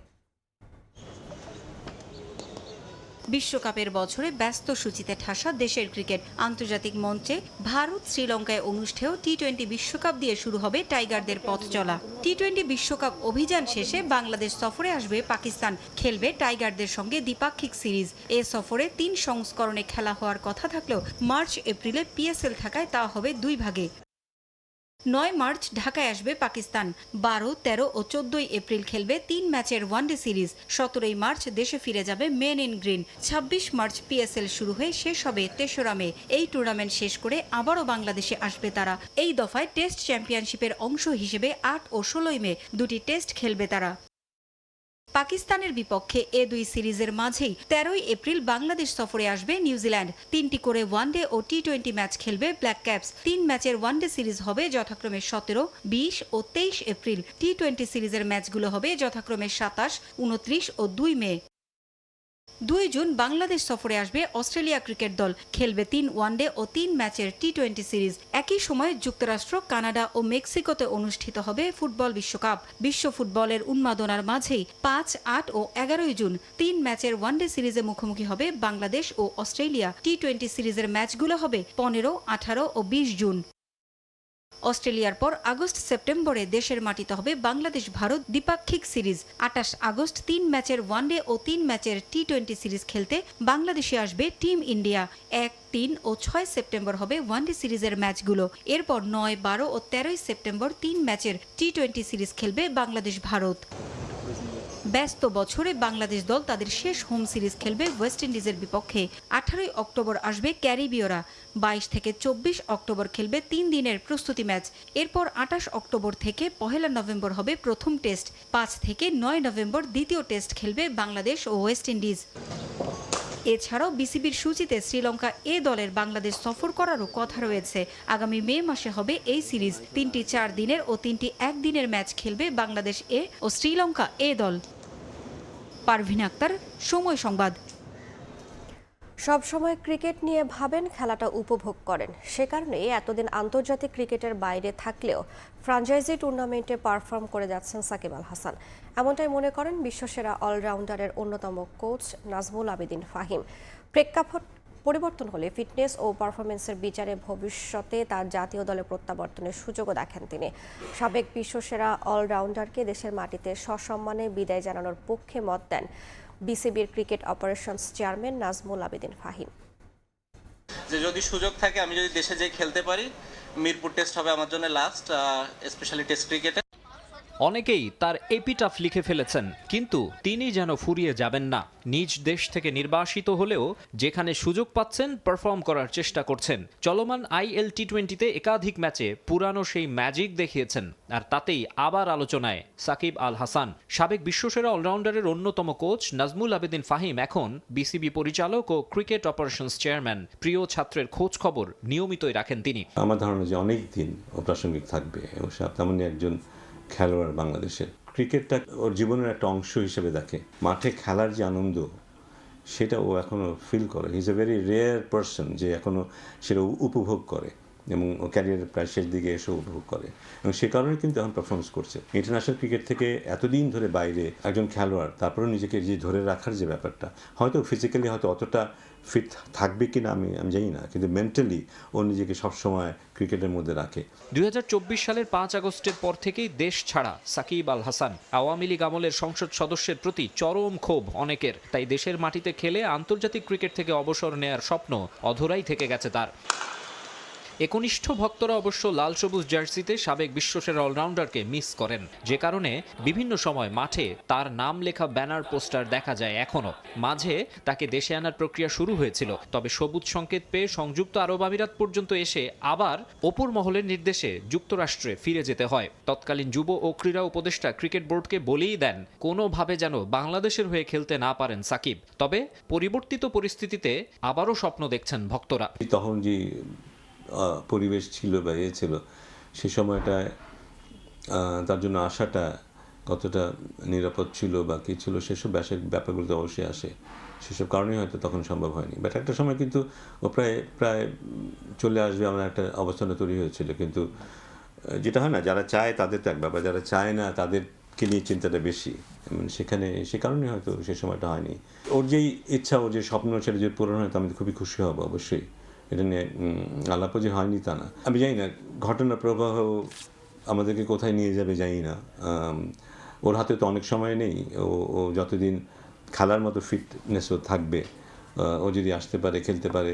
বিশ্বকাপের বছরে ব্যস্ত সূচিতে ঠাসা দেশের ক্রিকেট। আন্তর্জাতিক মঞ্চে ভারত শ্রীলঙ্কায় অনুষ্ঠেয় টি-20 বিশ্বকাপ দিয়ে শুরু হবে টাইগারদের পথ চলা। টি-20 বিশ্বকাপ অভিযান শেষে বাংলাদেশ সফরে আসবে পাকিস্তান, খেলবে টাইগারদের সঙ্গে দ্বিপাক্ষিক সিরিজ। এ সফরে ৩ সংস্করণে খেলা হওয়ার কথা থাকলেও মার্চ-এপ্রিলে পিএসএল থাকায় তা হবে ২ ভাগে। ৯ মার্চ ঢাকায় আসবে পাকিস্তান, ১২, ১৩ ও ১৪ এপ্রিল খেলবে ৩ ম্যাচের ওয়ানডে সিরিজ। ১৭ মার্চ দেশে ফিরে যাবে men in green. ২৬ March PSL শুরু হয়ে শেষ হবে ৩রা মে। এই টুর্নামেন্ট শেষ করে আবারও বাংলাদেশে আসবে তারা। এই দফায় টেস্ট চ্যাম্পিয়নশিপের অংশ হিসেবে ৮ ও ১৬ মে ২টি টেস্ট খেলবে তারা। পাকিস্তানের বিপক্ষে এ ২ সিরিজের মাঝেই ১৩ এপ্রিল বাংলাদেশ সফরে আসবে নিউজিল্যান্ড। ৩টি করে ওয়ানডে ও টি-20 ম্যাচ খেলবে ব্ল্যাক ক্যাপস। ৩ ম্যাচের ওয়ানডে সিরিজ হবে যথাক্রমে ১৭, ২০ ও ২৩ এপ্রিল। টি-20 সিরিজের ম্যাচগুলো হবে যথাক্রমে ২৭, ২৯ ও ২ মে। ২ জুন বাংলাদেশ সফরে আসবে অস্ট্রেলিয়া ক্রিকেট দল, খেলবে ৩ ওয়ানডে ও ৩ ম্যাচের টি-20 সিরিজ। একই সময়ে যুক্তরাষ্ট্র, কানাডা ও মেক্সিকোতে অনুষ্ঠিত হবে ফুটবল বিশ্বকাপ। বিশ্ব ফুটবলের উন্মাদনার মাঝেই ৫, ৮ ও ১১ জুন ৩ ম্যাচের ওয়ানডে সিরিজে মুখোমুখি হবে বাংলাদেশ ও অস্ট্রেলিয়া। টি-20 সিরিজের ম্যাচগুলো হবে ১৫, ১৮ ও ২০ জুন। অস্ট্রেলিয়ার পর আগস্ট সেপ্টেম্বরে দেশের মাটিতে হবে বাংলাদেশ ভারত দ্বিপাক্ষিক সিরিজ। 28 আগস্ট 3 ম্যাচের ওয়ানডে ও 3 ম্যাচের টি-20 সিরিজ খেলতে বাংলাদেশে আসবে টিম ইন্ডিয়া। 1, 3 ও 6 সেপ্টেম্বর হবে ওয়ানডে সিরিজের ম্যাচগুলো। এরপর 9, 12 ও 13 সেপ্টেম্বর 3 ম্যাচের টি-20 সিরিজ খেলবে বাংলাদেশ ভারত। ব্যস্ত বছরে বাংলাদেশ দল তাদের শেষ হোম সিরিজ খেলবে ওয়েস্ট ইন্ডিজের বিপক্ষে। 18 অক্টোবর আসবে ক্যারিবীয়রা। 22 থেকে 24 অক্টোবর খেলবে 3 দিনের প্রস্তুতি ম্যাচ। এরপর 28 অক্টোবর থেকে 1 নভেম্বর হবে প্রথম টেস্ট। 5 থেকে 9 নভেম্বর দ্বিতীয় টেস্ট খেলবে বাংলাদেশ ও ওয়েস্ট ইন্ডিজ। এছাড়াও বিসিবির সূচিতে শ্রীলঙ্কা এ দলের বাংলাদেশ সফর করারও কথা রয়েছে। আগামী মে মাসে হবে এই সিরিজ। 3টি 4 দিনের ও 3টি 1 দিনের ম্যাচ খেলবে বাংলাদেশ এ ও শ্রীলঙ্কা এ দল। পারভিন আক্তার, সময় সংবাদ। সব সময় ক্রিকেট নিয়ে ভাবেন, খেলাটা উপভোগ করেন। সে কারণেই এতদিন আন্তর্জাতিক ক্রিকেটের বাইরে থাকলেও ফ্র্যাঞ্চাইজি টুর্নামেন্টে পারফর্ম করে যাচ্ছেন সাকিব আল হাসান। এমনটাই মনে করেন বিশ্বসেরা অলরাউন্ডারের অন্যতম কোচ নাজমুল আবেদিন ফাহিম। প্রেক্ষাপট পরিবর্তন হলে ফিটনেস ও পারফরমেন্সের বিচারে ভবিষ্যতে তার জাতীয় দলে প্রত্যাবর্তনের সুযোগও দেখেন তিনি। সাবেক বিশ্বসেরা অলরাউন্ডারকে দেশের মাটিতে সসম্মানে বিদায় জানানোর পক্ষে মত দেন বিসিবির cricket operations chairman Nazmul Abedin Fahim. যে যদি সুযোগ থাকে, আমি যদি দেশে যেয়ে খেলতে পারি, মিরপুর টেস্ট হবে আমার জন্য লাস্ট, স্পেশালি টেস্ট ক্রিকেটে। অনেকেই তার এপিটাফ লিখে ফেলেছেন, কিন্তু তিনি যেন ফুরিয়ে যাবেন না। নিজ দেশ থেকে নির্বাসিত হলেও যেখানে সুযোগ পাচ্ছেন পারফর্ম করার চেষ্টা করছেন। চলমান IL টি-20তে একাধিক ম্যাচে পুরানো সেই ম্যাজিক দেখিয়েছেন, আর তাতেই আবার আলোচনায় সাকিব আল হাসান। সাবেক বিশ্বসেরা অলরাউন্ডারের অন্যতম কোচ নাজমুল আবেদিন ফাহিম এখন বিসিবি পরিচালক ও ক্রিকেট অপারেশনস চেয়ারম্যান। প্রিয় ছাত্রের খোঁজ খবর নিয়মিতই রাখেন তিনি। আমার ধারণা যে অনেক দিন অপ্রাসঙ্গিক থাকবে এবং তেমনই একজন খেলোয়াড় বাংলাদেশের। ক্রিকেটটা ওর জীবনের একটা অংশ হিসেবে দেখে। মাঠে খেলার যে আনন্দ সেটা ও এখনো ফিল করে। He is a very rare person যে এখনো সেটা উপভোগ করে এবং ও ক্যারিয়ারের প্রায় শেষ দিকে এসে উপভোগ করে, এবং সে কারণে কিন্তু এখন পারফরমেন্স করছে। ইন্টারন্যাশনাল ক্রিকেট থেকে এতদিন ধরে বাইরে একজন খেলোয়াড়, তারপরেও নিজেকে যে ধরে রাখার যে ব্যাপারটা, হয়তো ফিজিক্যালি হয়তো অতটা ফিট থাকবে কিনা আমি জানি না, কিন্তু মেন্টালি ও নিজেকে সবসময় ক্রিকেটের মধ্যে রাখে। 2024 সালের 5 আগস্টের পর থেকেই দেশ ছাড়া সাকিব আল হাসান। আওয়ামী লীগ আমলের সংসদ সদস্যের প্রতি চরম ক্ষোভ অনেকের, তাই দেশের মাটিতে খেলে আন্তর্জাতিক ক্রিকেট থেকে অবসর নেয়ার স্বপ্ন অধরাই থেকে গেছে তার। একনিষ্ঠ ভক্তরা অবশ্য লাল সবুজ জার্সিতে সাবেক বিশ্বসেরা অলরাউন্ডারকে মিস করেন, যে কারণে বিভিন্ন সময় মাঠে তার নাম লেখা ব্যানার পোস্টার দেখা যায় এখনো। মাঝে তাকে দেশে আনার প্রক্রিয়া শুরু হয়েছিল, তবে সবুজ সংকেত পেয়ে সংযুক্ত আরব আমিরাত পর্যন্ত এসে আবার অপর মহলের নির্দেশে যুক্তরাষ্ট্রে ফিরে যেতে হয়। তৎকালীন যুব ও ক্রীড়া উপদেষ্টা ক্রিকেট বোর্ডকে বলেই দেন কোনোভাবে যেন বাংলাদেশের হয়ে খেলতে না পারেন সাকিব। তবে পরিবর্তিত পরিস্থিতিতে আবারও স্বপ্ন দেখছেন ভক্তরা। তখন যে পরিবেশ ছিল বা ছিল, সে সময়টায় তার জন্য আসাটা কতটা নিরাপদ ছিল বা কী ছিল সেসব ব্যাপারগুলোতে অবশ্যই আসে। সেসব কারণেই হয়তো তখন সম্ভব হয়নি, বাট একটা সময় কিন্তু ও প্রায় চলে আসবে আমার একটা অবস্থানে তৈরি হয়েছিল। কিন্তু যেটা হয় না, যারা চায় তাদের তো এক ব্যাপার, যারা চায় না তাদেরকে নিয়ে চিন্তাটা বেশি, সেখানে সে কারণে হয়তো সে সময়টা হয়নি। ওর যেই ইচ্ছা, ওর যে স্বপ্ন, সেটা যদি পূরণ হয় তো আমি খুবই খুশি হব অবশ্যই। এটা নিয়ে আলাপ যে হয়নি তা না। আমি জানি না ঘটনার প্রবাহ আমাদেরকে কোথায় নিয়ে যাবে জানি না। ওর হাতে তো অনেক সময় নেই। ও যতদিন খেলার মতো ফিটনেস ও থাকবে, ও যদি আসতে পারে, খেলতে পারে,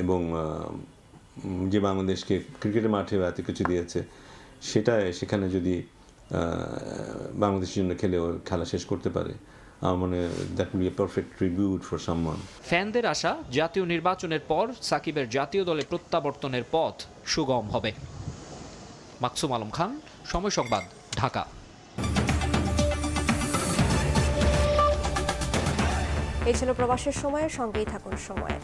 এবং যে বাংলাদেশকে ক্রিকেটের মাঠে এত কিছু দিয়েছে, সেখানে যদি বাংলাদেশের জন্য খেলে ওর খেলা শেষ করতে পারে, আমার মনে হয় that will be a perfect tribute for someone. ফ্যানদের আশা জাতীয় নির্বাচনের পর সাকিবের জাতীয় দলে প্রত্যাবর্তনের পথ সুগম হবে। মাকসুম আলম খান, সময় সংবাদ, ঢাকা। এই ছিল প্রবাসের সময়ের সঙ্গেই থাকুন সময়ের।